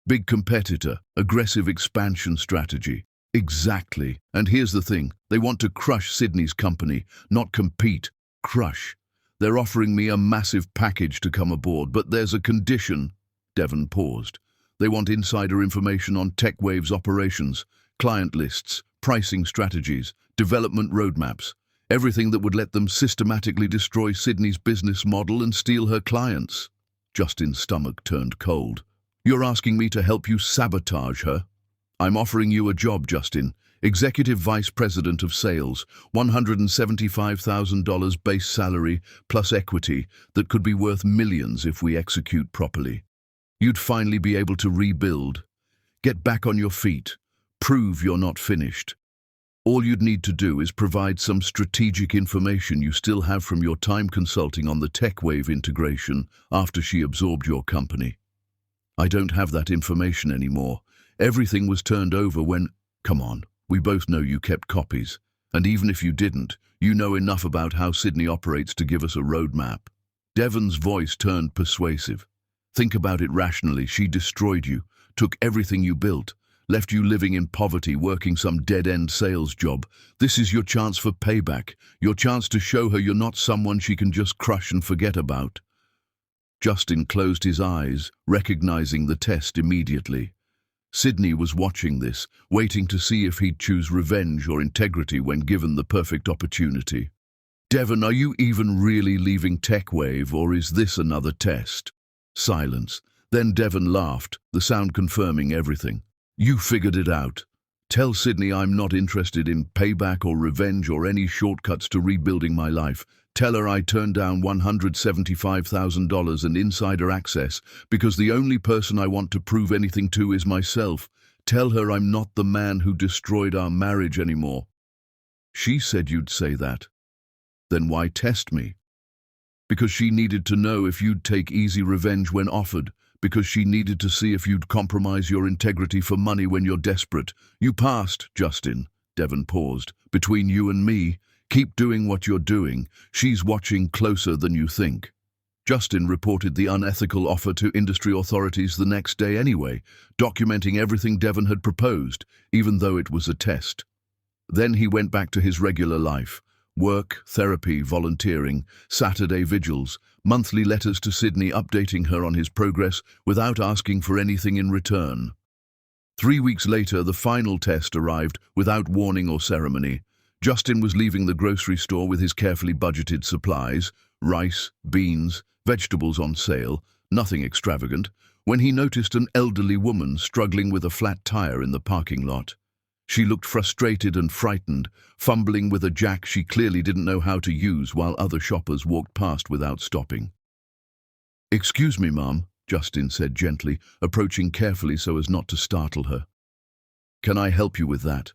Big competitor, aggressive expansion strategy." "Exactly. And here's the thing. They want to crush Sydney's company, not compete. Crush. They're offering me a massive package to come aboard, but there's a condition." Devon paused. "They want insider information on TechWave's operations, client lists, pricing strategies, development roadmaps. Everything that would let them systematically destroy Sydney's business model and steal her clients." Justin's stomach turned cold. "You're asking me to help you sabotage her?" "I'm offering you a job, Justin. Executive Vice President of Sales, $175,000 base salary plus equity that could be worth millions if we execute properly. You'd finally be able to rebuild, get back on your feet, prove you're not finished. All you'd need to do is provide some strategic information you still have from your time consulting on the TechWave integration after she absorbed your company." "I don't have that information anymore. Everything was turned over when—" "Come on, we both know you kept copies. And even if you didn't, you know enough about how Sydney operates to give us a roadmap." Devon's voice turned persuasive. "Think about it rationally. She destroyed you, took everything you built, left you living in poverty, working some dead-end sales job. This is your chance for payback, your chance to show her you're not someone she can just crush and forget about." Justin closed his eyes, recognizing the test immediately. Sydney was watching this, waiting to see if he'd choose revenge or integrity when given the perfect opportunity. "Devon, are you even really leaving TechWave, or is this another test?" Silence. Then Devon laughed, the sound confirming everything. "You figured it out. Tell Sydney I'm not interested in payback or revenge or any shortcuts to rebuilding my life. Tell her I turned down $175,000 and insider access because the only person I want to prove anything to is myself. Tell her I'm not the man who destroyed our marriage anymore." "She said you'd say that." "Then why test me?" "Because she needed to know if you'd take easy revenge when offered. Because she needed to see if you'd compromise your integrity for money when you're desperate. You passed, Justin." Devon paused. "Between you and me, keep doing what you're doing. She's watching closer than you think." Justin reported the unethical offer to industry authorities the next day anyway, documenting everything Devon had proposed, even though it was a test. Then he went back to his regular life. Work, therapy, volunteering, Saturday vigils, monthly letters to Sydney updating her on his progress without asking for anything in return. 3 weeks later, the final test arrived without warning or ceremony. Justin was leaving the grocery store with his carefully budgeted supplies, rice, beans, vegetables on sale, nothing extravagant, when he noticed an elderly woman struggling with a flat tire in the parking lot. She looked frustrated and frightened, fumbling with a jack she clearly didn't know how to use while other shoppers walked past without stopping. "Excuse me, Mom," Justin said gently, approaching carefully so as not to startle her. "Can I help you with that?"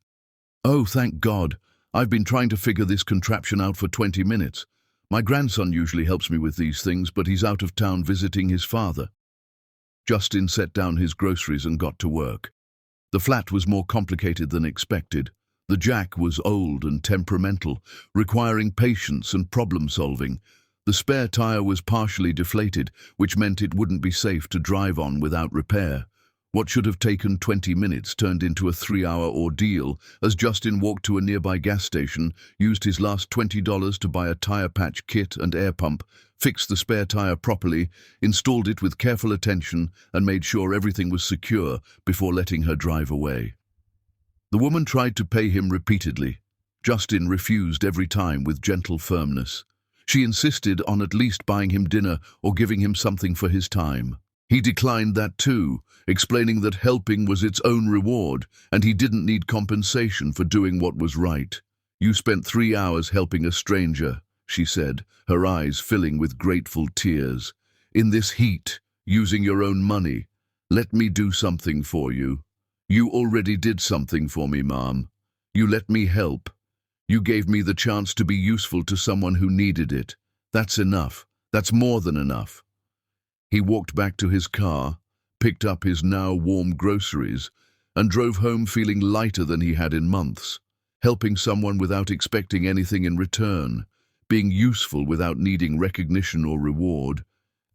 "Oh, thank God. I've been trying to figure this contraption out for 20 minutes. My grandson usually helps me with these things, but he's out of town visiting his father." Justin set down his groceries and got to work. The flat was more complicated than expected. The Jack was old and temperamental, requiring patience and problem-solving. The spare tire was partially deflated, which meant it wouldn't be safe to drive on without repair. What should have taken 20 minutes turned into a 3-hour ordeal as Justin walked to a nearby gas station, used his last $20 to buy a tire patch kit and air pump, fixed the spare tire properly, installed it with careful attention, and made sure everything was secure before letting her drive away. The woman tried to pay him repeatedly. Justin refused every time with gentle firmness. She insisted on at least buying him dinner or giving him something for his time. He declined that too, explaining that helping was its own reward and he didn't need compensation for doing what was right. "You spent 3 hours helping a stranger," she said, her eyes filling with grateful tears. "In this heat, using your own money. Let me do something for you. You already did something for me, Mom. You let me help. You gave me the chance to be useful to someone who needed it. That's enough. That's more than enough." He walked back to his car, picked up his now warm groceries, and drove home feeling lighter than he had in months, helping someone without expecting anything in return, being useful without needing recognition or reward,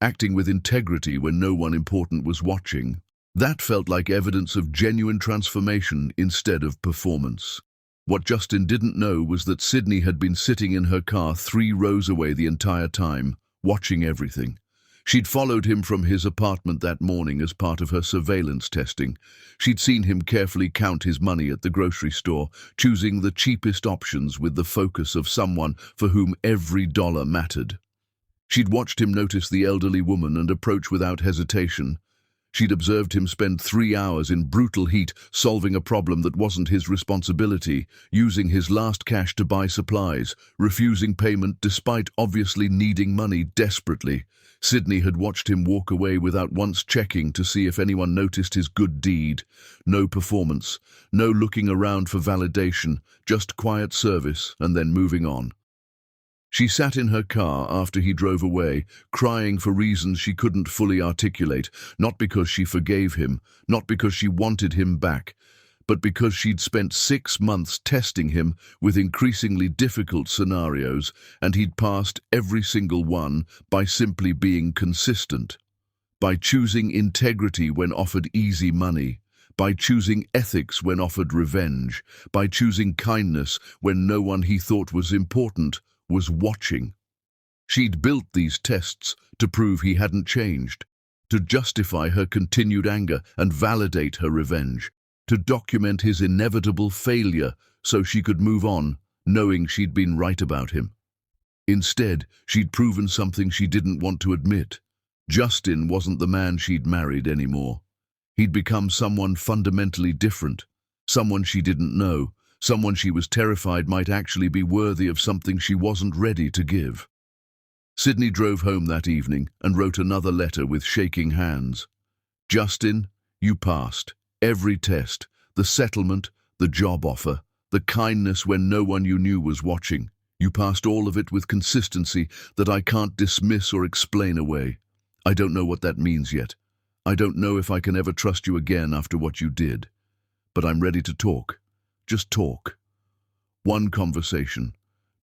acting with integrity when no one important was watching. That felt like evidence of genuine transformation instead of performance. What Justin didn't know was that Sydney had been sitting in her car 3 rows away the entire time, watching everything. She'd followed him from his apartment that morning as part of her surveillance testing. She'd seen him carefully count his money at the grocery store, choosing the cheapest options with the focus of someone for whom every dollar mattered. She'd watched him notice the elderly woman and approach without hesitation. She'd observed him spend 3 hours in brutal heat solving a problem that wasn't his responsibility, using his last cash to buy supplies, refusing payment despite obviously needing money desperately. Sydney had watched him walk away without once checking to see if anyone noticed his good deed. No performance, no looking around for validation, just quiet service and then moving on. She sat in her car after he drove away, crying for reasons she couldn't fully articulate, not because she forgave him, not because she wanted him back, but because she'd spent 6 months testing him with increasingly difficult scenarios, and he'd passed every single one by simply being consistent, by choosing integrity when offered easy money, by choosing ethics when offered revenge, by choosing kindness when no one he thought was important was watching. She'd built these tests to prove he hadn't changed, to justify her continued anger and validate her revenge, to document his inevitable failure so she could move on, knowing she'd been right about him. Instead, she'd proven something she didn't want to admit. Justin wasn't the man she'd married anymore. He'd become someone fundamentally different, someone she didn't know, someone she was terrified might actually be worthy of something she wasn't ready to give. Sydney drove home that evening and wrote another letter with shaking hands. "Justin, you passed. Every test, the settlement, the job offer, the kindness when no one you knew was watching. You passed all of it with consistency that I can't dismiss or explain away. I don't know what that means yet. I don't know if I can ever trust you again after what you did. But I'm ready to talk. Just talk. One conversation.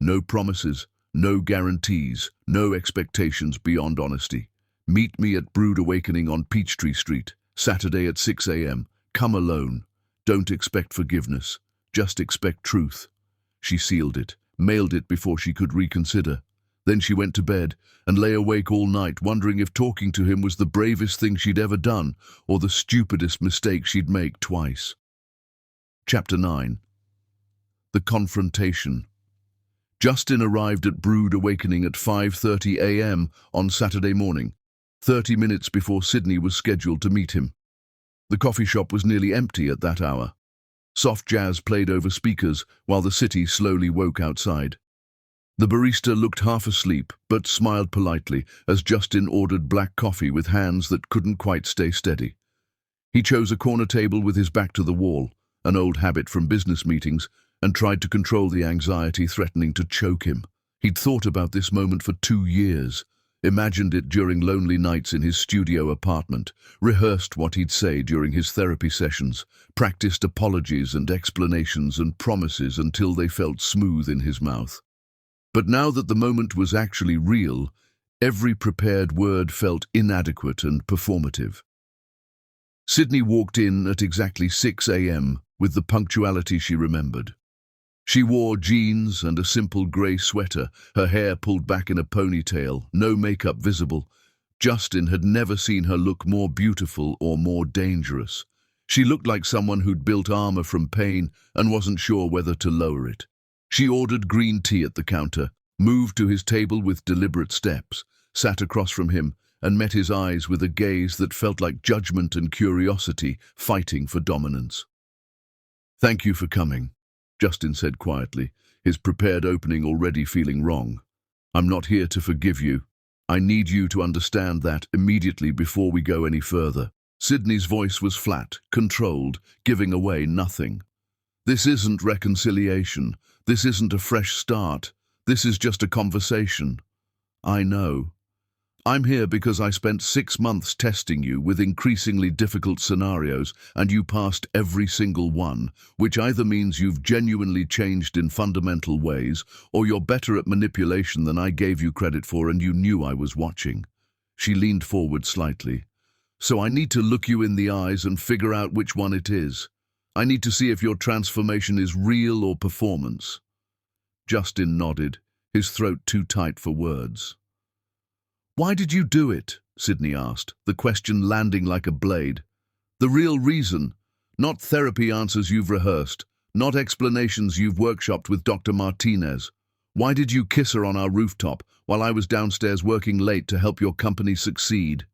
No promises, no guarantees, no expectations beyond honesty. Meet me at Brood Awakening on Peachtree Street, Saturday at 6 a.m. Come alone. Don't expect forgiveness. Just expect truth." She sealed it, mailed it before she could reconsider. Then she went to bed and lay awake all night, wondering if talking to him was the bravest thing she'd ever done or the stupidest mistake she'd make twice. Chapter 9. The Confrontation. Justin arrived at Brood Awakening at 5:30 a.m. on Saturday morning, 30 minutes before Sydney was scheduled to meet him. The coffee shop was nearly empty at that hour. Soft jazz played over speakers while the city slowly woke outside. The barista looked half asleep but smiled politely as Justin ordered black coffee with hands that couldn't quite stay steady. He chose a corner table with his back to the wall, an old habit from business meetings, and tried to control the anxiety threatening to choke him. He'd thought about this moment for 2 years. imagined it during lonely nights in his studio apartment, rehearsed what he'd say during his therapy sessions, practiced apologies and explanations and promises until they felt smooth in his mouth. But now that the moment was actually real, every prepared word felt inadequate and performative. Sydney walked in at exactly 6 a.m. with the punctuality she remembered. She wore jeans and a simple grey sweater, her hair pulled back in a ponytail, no makeup visible. Justin had never seen her look more beautiful or more dangerous. She looked like someone who'd built armor from pain and wasn't sure whether to lower it. She ordered green tea at the counter, moved to his table with deliberate steps, sat across from him, and met his eyes with a gaze that felt like judgment and curiosity fighting for dominance. "Thank you for coming," Justin said quietly, his prepared opening already feeling wrong. "I'm not here to forgive you. I need you to understand that immediately before we go any further." Sydney's voice was flat, controlled, giving away nothing. "This isn't reconciliation. This isn't a fresh start. This is just a conversation. I know. I'm here because I spent 6 months testing you with increasingly difficult scenarios, and you passed every single one, which either means you've genuinely changed in fundamental ways, or you're better at manipulation than I gave you credit for, and you knew I was watching." She leaned forward slightly. "So I need to look you in the eyes and figure out which one it is. I need to see if your transformation is real or performance." Justin nodded, his throat too tight for words. "Why did you do it?" Sydney asked, the question landing like a blade. "The real reason, not therapy answers you've rehearsed, not explanations you've workshopped with Dr. Martinez. Why did you kiss her on our rooftop while I was downstairs working late to help your company succeed?"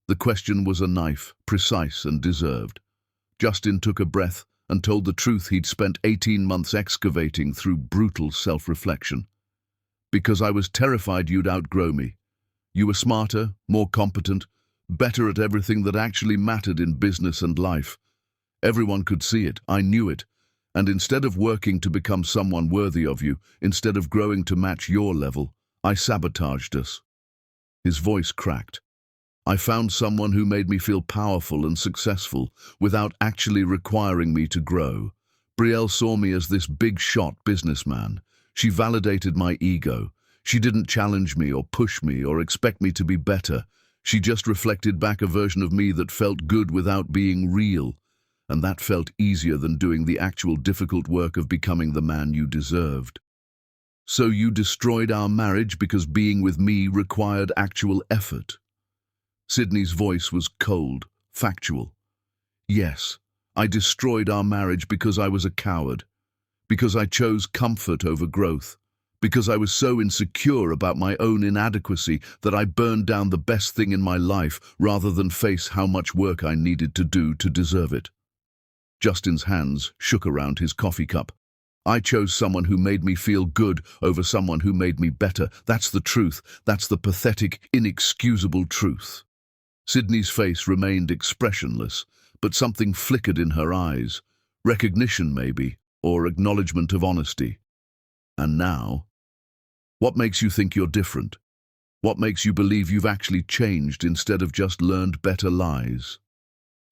The question was a knife, precise and deserved. Justin took a breath and told the truth he'd spent 18 months excavating through brutal self-reflection. "Because I was terrified you'd outgrow me. You were smarter, more competent, better at everything that actually mattered in business and life. Everyone could see it, I knew it, and instead of working to become someone worthy of you, instead of growing to match your level, I sabotaged us." His voice cracked. "I found someone who made me feel powerful and successful without actually requiring me to grow. Brielle saw me as this big-shot businessman. She validated my ego. She didn't challenge me or push me or expect me to be better. She just reflected back a version of me that felt good without being real. And that felt easier than doing the actual difficult work of becoming the man you deserved. So you destroyed our marriage because being with me required actual effort." Sydney's voice was cold, factual. "Yes, I destroyed our marriage because I was a coward. Because I chose comfort over growth. Because I was so insecure about my own inadequacy that I burned down the best thing in my life rather than face how much work I needed to do to deserve it." Justin's hands shook around his coffee cup. "I chose someone who made me feel good over someone who made me better. That's the truth. That's the pathetic, inexcusable truth." Sydney's face remained expressionless, but something flickered in her eyes. Recognition, maybe, or acknowledgement of honesty. "And now? What makes you think you're different? What makes you believe you've actually changed instead of just learned better lies?"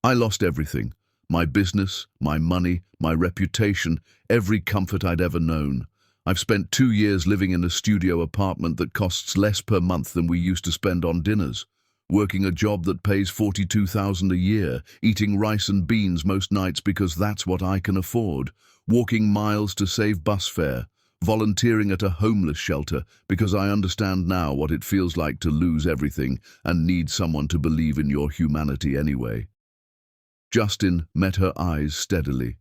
"I lost everything. My business, my money, my reputation, every comfort I'd ever known. I've spent 2 years living in a studio apartment that costs less per month than we used to spend on dinners, working a job that pays $42,000 a year, eating rice and beans most nights because that's what I can afford, walking miles to save bus fare, volunteering at a homeless shelter because I understand now what it feels like to lose everything and need someone to believe in your humanity anyway." Justin met her eyes steadily.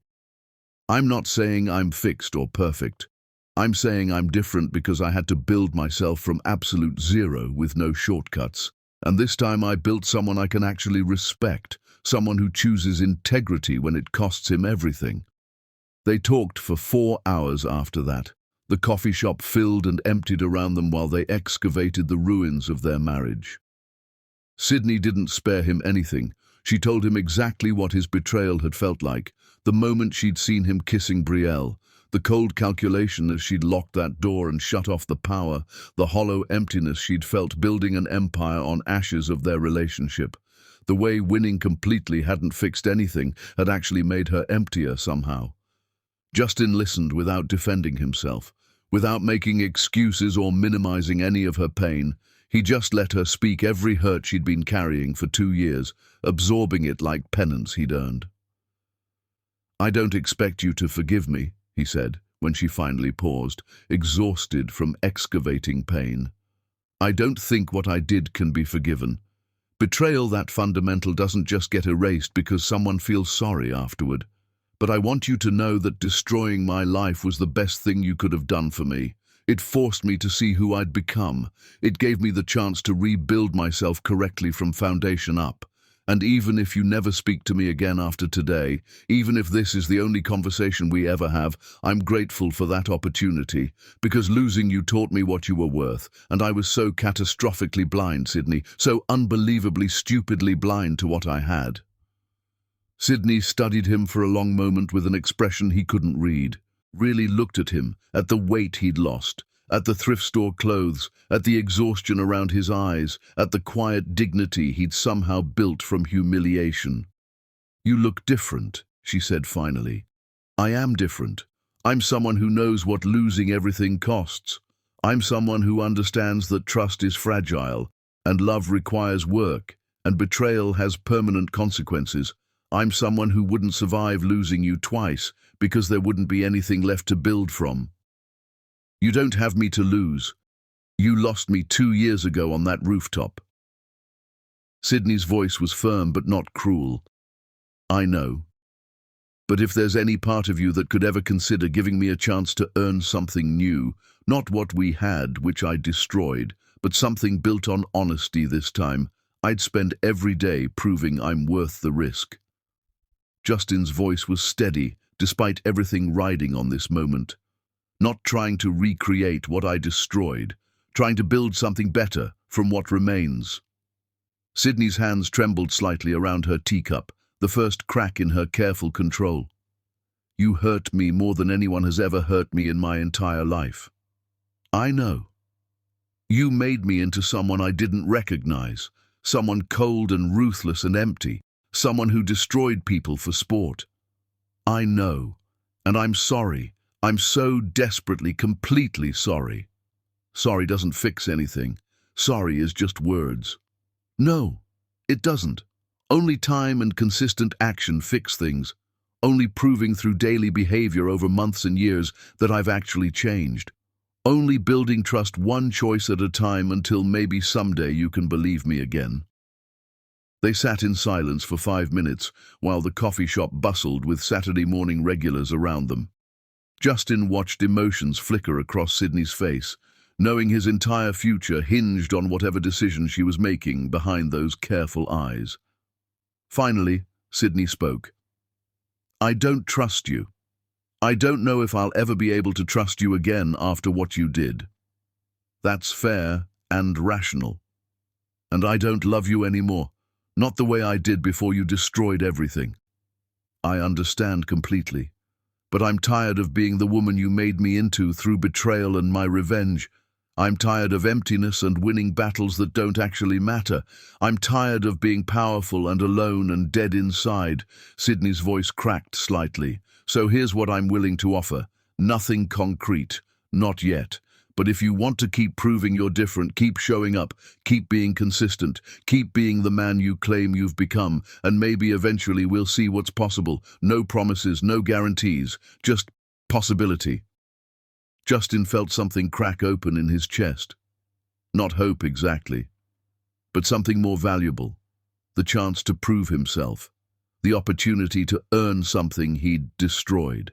"I'm not saying I'm fixed or perfect. I'm saying I'm different because I had to build myself from absolute zero with no shortcuts. And this time I built someone I can actually respect, someone who chooses integrity when it costs him everything." They talked for 4 hours after that. The coffee shop filled and emptied around them while they excavated the ruins of their marriage. Sydney didn't spare him anything. She told him exactly what his betrayal had felt like, the moment she'd seen him kissing Brielle, The cold calculation as she'd locked that door and shut off the power, the hollow emptiness she'd felt building an empire on ashes of their relationship. The way winning completely hadn't fixed anything had actually made her emptier somehow. Justin listened without defending himself, without making excuses or minimizing any of her pain. He just let her speak every hurt she'd been carrying for 2 years, absorbing it like penance he'd earned. "I don't expect you to forgive me," he said, when she finally paused, exhausted from excavating pain. "I don't think what I did can be forgiven. Betrayal that fundamental doesn't just get erased because someone feels sorry afterward. But I want you to know that destroying my life was the best thing you could have done for me. It forced me to see who I'd become. It gave me the chance to rebuild myself correctly from foundation up. And even if you never speak to me again after today, even if this is the only conversation we ever have, I'm grateful for that opportunity, because losing you taught me what you were worth, and I was so catastrophically blind, Sydney, so unbelievably stupidly blind to what I had." Sydney studied him for a long moment with an expression he couldn't read, really looked at him, at the weight he'd lost, at the thrift store clothes, at the exhaustion around his eyes, at the quiet dignity he'd somehow built from humiliation. "You look different," she said finally. "I am different. I'm someone who knows what losing everything costs. I'm someone who understands that trust is fragile, and love requires work, and betrayal has permanent consequences. I'm someone who wouldn't survive losing you twice, because there wouldn't be anything left to build from. You don't have me to lose. You lost me 2 years ago on that rooftop." Sydney's voice was firm but not cruel. "I know. But if there's any part of you that could ever consider giving me a chance to earn something new, not what we had, which I destroyed, but something built on honesty this time, I'd spend every day proving I'm worth the risk." Justin's voice was steady, despite everything riding on this moment. "Not trying to recreate what I destroyed, trying to build something better from what remains." Sydney's hands trembled slightly around her teacup, the first crack in her careful control. "You hurt me more than anyone has ever hurt me in my entire life. I know. You made me into someone I didn't recognize, someone cold and ruthless and empty, someone who destroyed people for sport. I know, and I'm sorry. I'm so desperately, completely sorry." Sorry doesn't fix anything. Sorry is just words. No, it doesn't. Only time and consistent action fix things. Only proving through daily behavior over months and years that I've actually changed. Only building trust one choice at a time until maybe someday you can believe me again. They sat in silence for 5 minutes while the coffee shop bustled with Saturday morning regulars around them. Justin watched emotions flicker across Sydney's face, knowing his entire future hinged on whatever decision she was making behind those careful eyes. Finally, Sydney spoke. "I don't trust you. I don't know if I'll ever be able to trust you again after what you did. That's fair and rational. And I don't love you anymore, not the way I did before you destroyed everything. I understand completely. But I'm tired of being the woman you made me into through betrayal and my revenge. I'm tired of emptiness and winning battles that don't actually matter. I'm tired of being powerful and alone and dead inside." Sydney's voice cracked slightly. "So here's what I'm willing to offer. Nothing concrete. Not yet. But if you want to keep proving you're different, keep showing up, keep being consistent, keep being the man you claim you've become, and maybe eventually we'll see what's possible. No promises, no guarantees, just possibility." Justin felt something crack open in his chest. Not hope exactly, but something more valuable. The chance to prove himself. The opportunity to earn something he'd destroyed.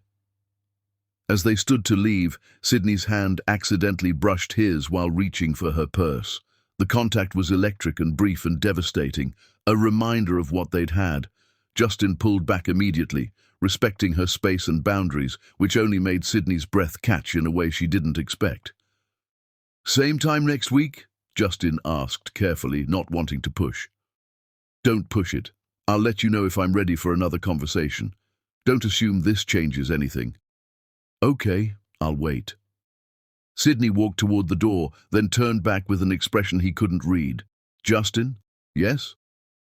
As they stood to leave, Sydney's hand accidentally brushed his while reaching for her purse. The contact was electric and brief and devastating, a reminder of what they'd had. Justin pulled back immediately, respecting her space and boundaries, which only made Sydney's breath catch in a way she didn't expect. "Same time next week?" Justin asked carefully, not wanting to push. "Don't push it. I'll let you know if I'm ready for another conversation. Don't assume this changes anything." Okay, I'll wait. Sydney walked toward the door, then turned back with an expression he couldn't read. Justin? Yes?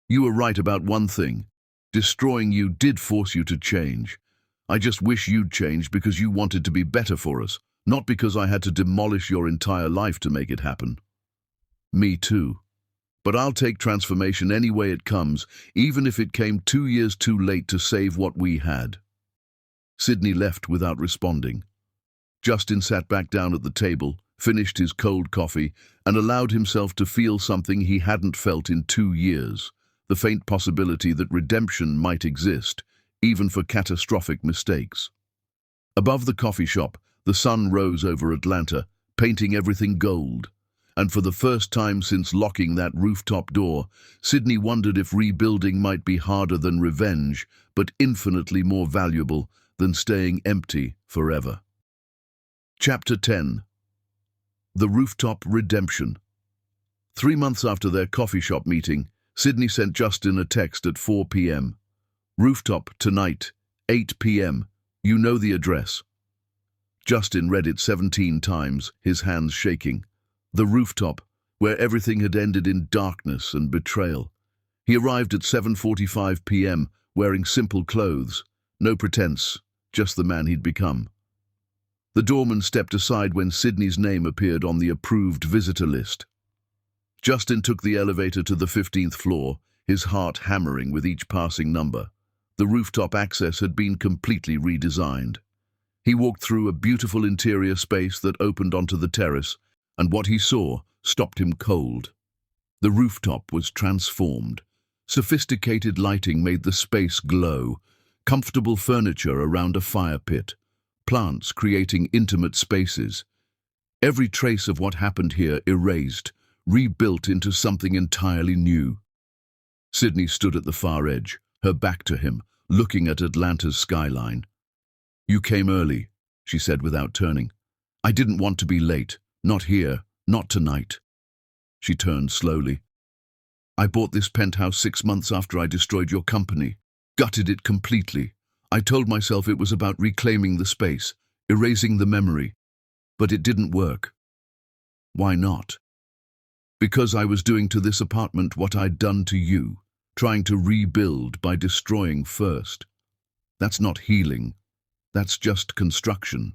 You were right about one thing. Destroying you did force you to change. I just wish you'd changed because you wanted to be better for us, not because I had to demolish your entire life to make it happen. Me too. But I'll take transformation any way it comes, even if it came 2 years too late to save what we had. Sydney left without responding. Justin sat back down at the table, finished his cold coffee, and allowed himself to feel something he hadn't felt in 2 years, the faint possibility that redemption might exist, even for catastrophic mistakes. Above the coffee shop, the sun rose over Atlanta, painting everything gold. And for the first time since locking that rooftop door, Sydney wondered if rebuilding might be harder than revenge, but infinitely more valuable than staying empty forever. Chapter 10. The Rooftop Redemption. 3 months after their coffee shop meeting, Sydney sent Justin a text at 4 p.m. Rooftop tonight, 8 p.m. You know the address. Justin read it 17 times, his hands shaking. The rooftop, where everything had ended in darkness and betrayal. He arrived at 7:45 p.m., wearing simple clothes, no pretense, just the man he'd become. The doorman stepped aside when Sydney's name appeared on the approved visitor list. Justin took the elevator to the 15th floor, his heart hammering with each passing number. The rooftop access had been completely redesigned. He walked through a beautiful interior space that opened onto the terrace, and what he saw stopped him cold. The rooftop was transformed. Sophisticated lighting made the space glow, comfortable furniture around a fire pit, plants creating intimate spaces. Every trace of what happened here erased, rebuilt into something entirely new. Sydney stood at the far edge, her back to him, looking at Atlanta's skyline. You came early, she said without turning. I didn't want to be late. Not here, not tonight. She turned slowly. I bought this penthouse 6 months after I destroyed your company, gutted it completely. I told myself it was about reclaiming the space, erasing the memory. But it didn't work. Why not? Because I was doing to this apartment what I'd done to you, trying to rebuild by destroying first. That's not healing. That's just construction.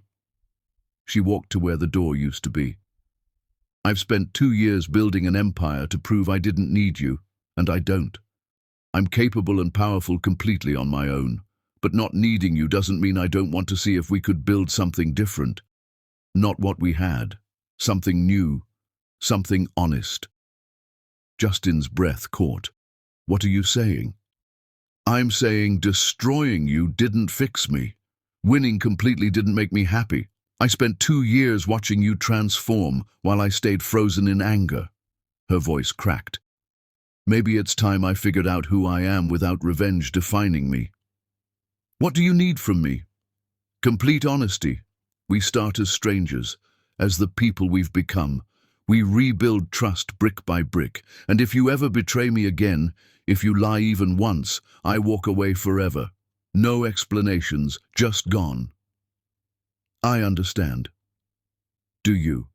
She walked to where the door used to be. I've spent 2 years building an empire to prove I didn't need you, and I don't. I'm capable and powerful completely on my own, but not needing you doesn't mean I don't want to see if we could build something different. Not what we had. Something new. Something honest. Justin's breath caught. What are you saying? I'm saying destroying you didn't fix me. Winning completely didn't make me happy. I spent 2 years watching you transform while I stayed frozen in anger. Her voice cracked. Maybe it's time I figured out who I am without revenge defining me. What do you need from me? Complete honesty. We start as strangers, as the people we've become. We rebuild trust brick by brick, and if you ever betray me again, if you lie even once, I walk away forever. No explanations, just gone. I understand. Do you?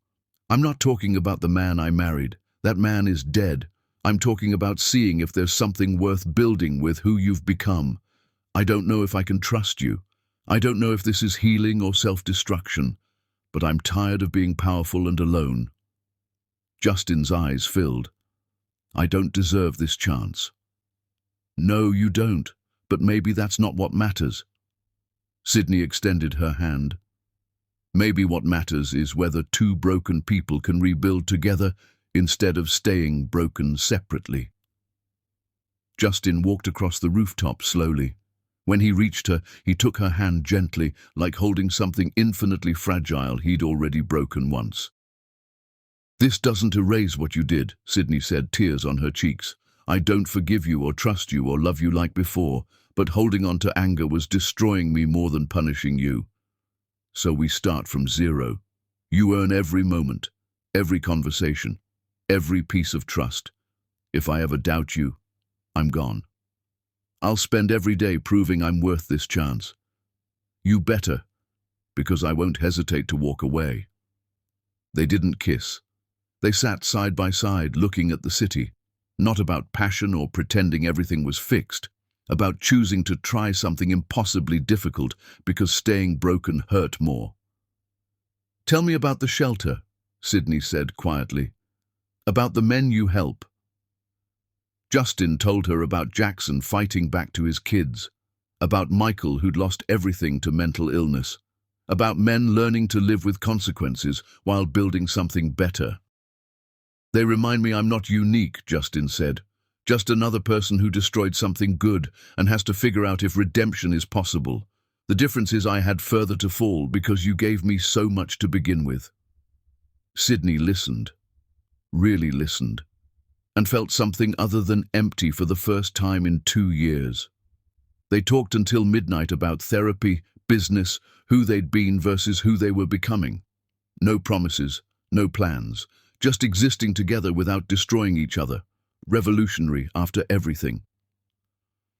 I'm not talking about the man I married. That man is dead. I'm talking about seeing if there's something worth building with who you've become. I don't know if I can trust you. I don't know if this is healing or self-destruction, but I'm tired of being powerful and alone. Justin's eyes filled. I don't deserve this chance. No, you don't, but maybe that's not what matters. Sydney extended her hand. Maybe what matters is whether 2 broken people can rebuild together instead of staying broken separately. Justin walked across the rooftop slowly. When he reached her, he took her hand gently, like holding something infinitely fragile he'd already broken once. This doesn't erase what you did, Sydney said, tears on her cheeks. I don't forgive you or trust you or love you like before, but holding on to anger was destroying me more than punishing you. So we start from zero. You earn every moment, every conversation, every piece of trust. If I ever doubt you, I'm gone. I'll spend every day proving I'm worth this chance. You better. because I won't hesitate to walk away." They didn't kiss. They sat side by side looking at the city, not about passion or pretending everything was fixed, about choosing to try something impossibly difficult because staying broken hurt more. "Tell me about the shelter," Sydney said quietly. "About the men you help." Justin told her about Jackson fighting back to his kids, about Michael who'd lost everything to mental illness, about men learning to live with consequences while building something better. "They remind me I'm not unique," Justin said. "Just another person who destroyed something good and has to figure out if redemption is possible. The difference is I had further to fall because you gave me so much to begin with." Sydney listened, really listened, and felt something other than empty for the first time in 2 years. They talked until midnight about therapy, business, who they'd been versus who they were becoming. No promises, no plans, just existing together without destroying each other. Revolutionary after everything.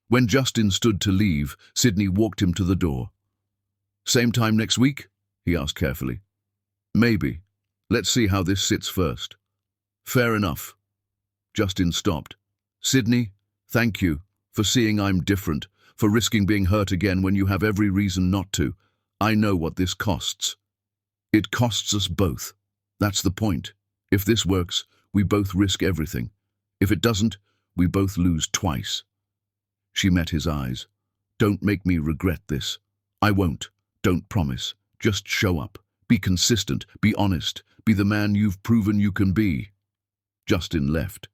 When Justin stood to leave, Sydney walked him to the door. "Same time next week?" he asked carefully. "Maybe. Let's see how this sits first." "Fair enough." Justin stopped. "Sydney, thank you for seeing I'm different, for risking being hurt again when you have every reason not to. I know what this costs. It costs us both. That's the point. If this works, we both risk everything. If it doesn't, we both lose twice." She met his eyes. "Don't make me regret this." "I won't. Don't promise. Just show up. Be consistent. Be honest. Be the man you've proven you can be." Justin left.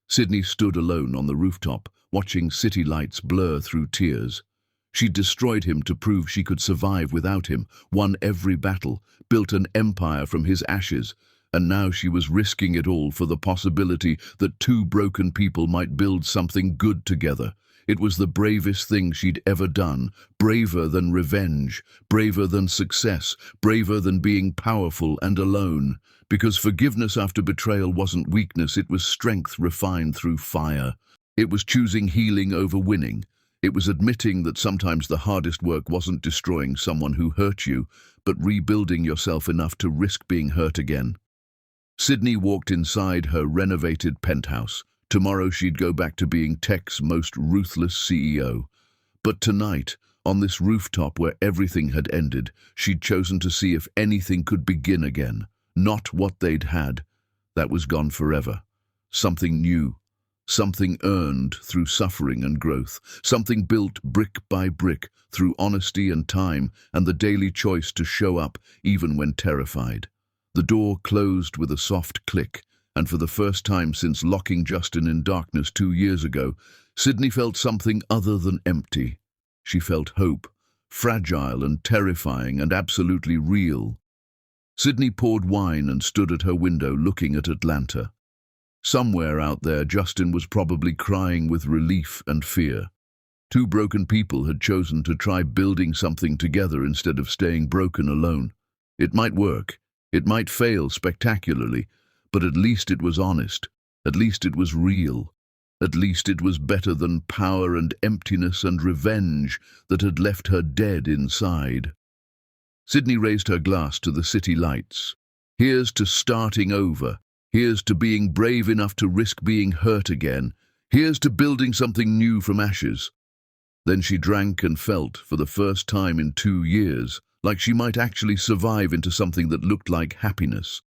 Sydney stood alone on the rooftop, watching city lights blur through tears. She'd destroyed him to prove she could survive without him, won every battle, built an empire from his ashes, and now she was risking it all for the possibility that two broken people might build something good together. It was the bravest thing she'd ever done, braver than revenge, braver than success, braver than being powerful and alone. Because forgiveness after betrayal wasn't weakness, it was strength refined through fire. It was choosing healing over winning. It was admitting that sometimes the hardest work wasn't destroying someone who hurt you, but rebuilding yourself enough to risk being hurt again. Sydney walked inside her renovated penthouse. Tomorrow she'd go back to being tech's most ruthless CEO. But tonight, on this rooftop where everything had ended, she'd chosen to see if anything could begin again. Not what they'd had. That was gone forever. Something new. Something earned through suffering and growth. Something built brick by brick through honesty and time and the daily choice to show up even when terrified. The door closed with a soft click, and for the first time since locking Justin in darkness 2 years ago, Sydney felt something other than empty. She felt hope, fragile and terrifying and absolutely real. Sydney poured wine and stood at her window looking at Atlanta. Somewhere out there, Justin was probably crying with relief and fear. Two broken people had chosen to try building something together instead of staying broken alone. It might work. It might fail spectacularly, but at least it was honest. At least it was real. At least it was better than power and emptiness and revenge that had left her dead inside. Sydney raised her glass to the city lights. Here's to starting over. Here's to being brave enough to risk being hurt again. Here's to building something new from ashes. Then she drank and felt, for the first time in 2 years, like she might actually survive into something that looked like happiness.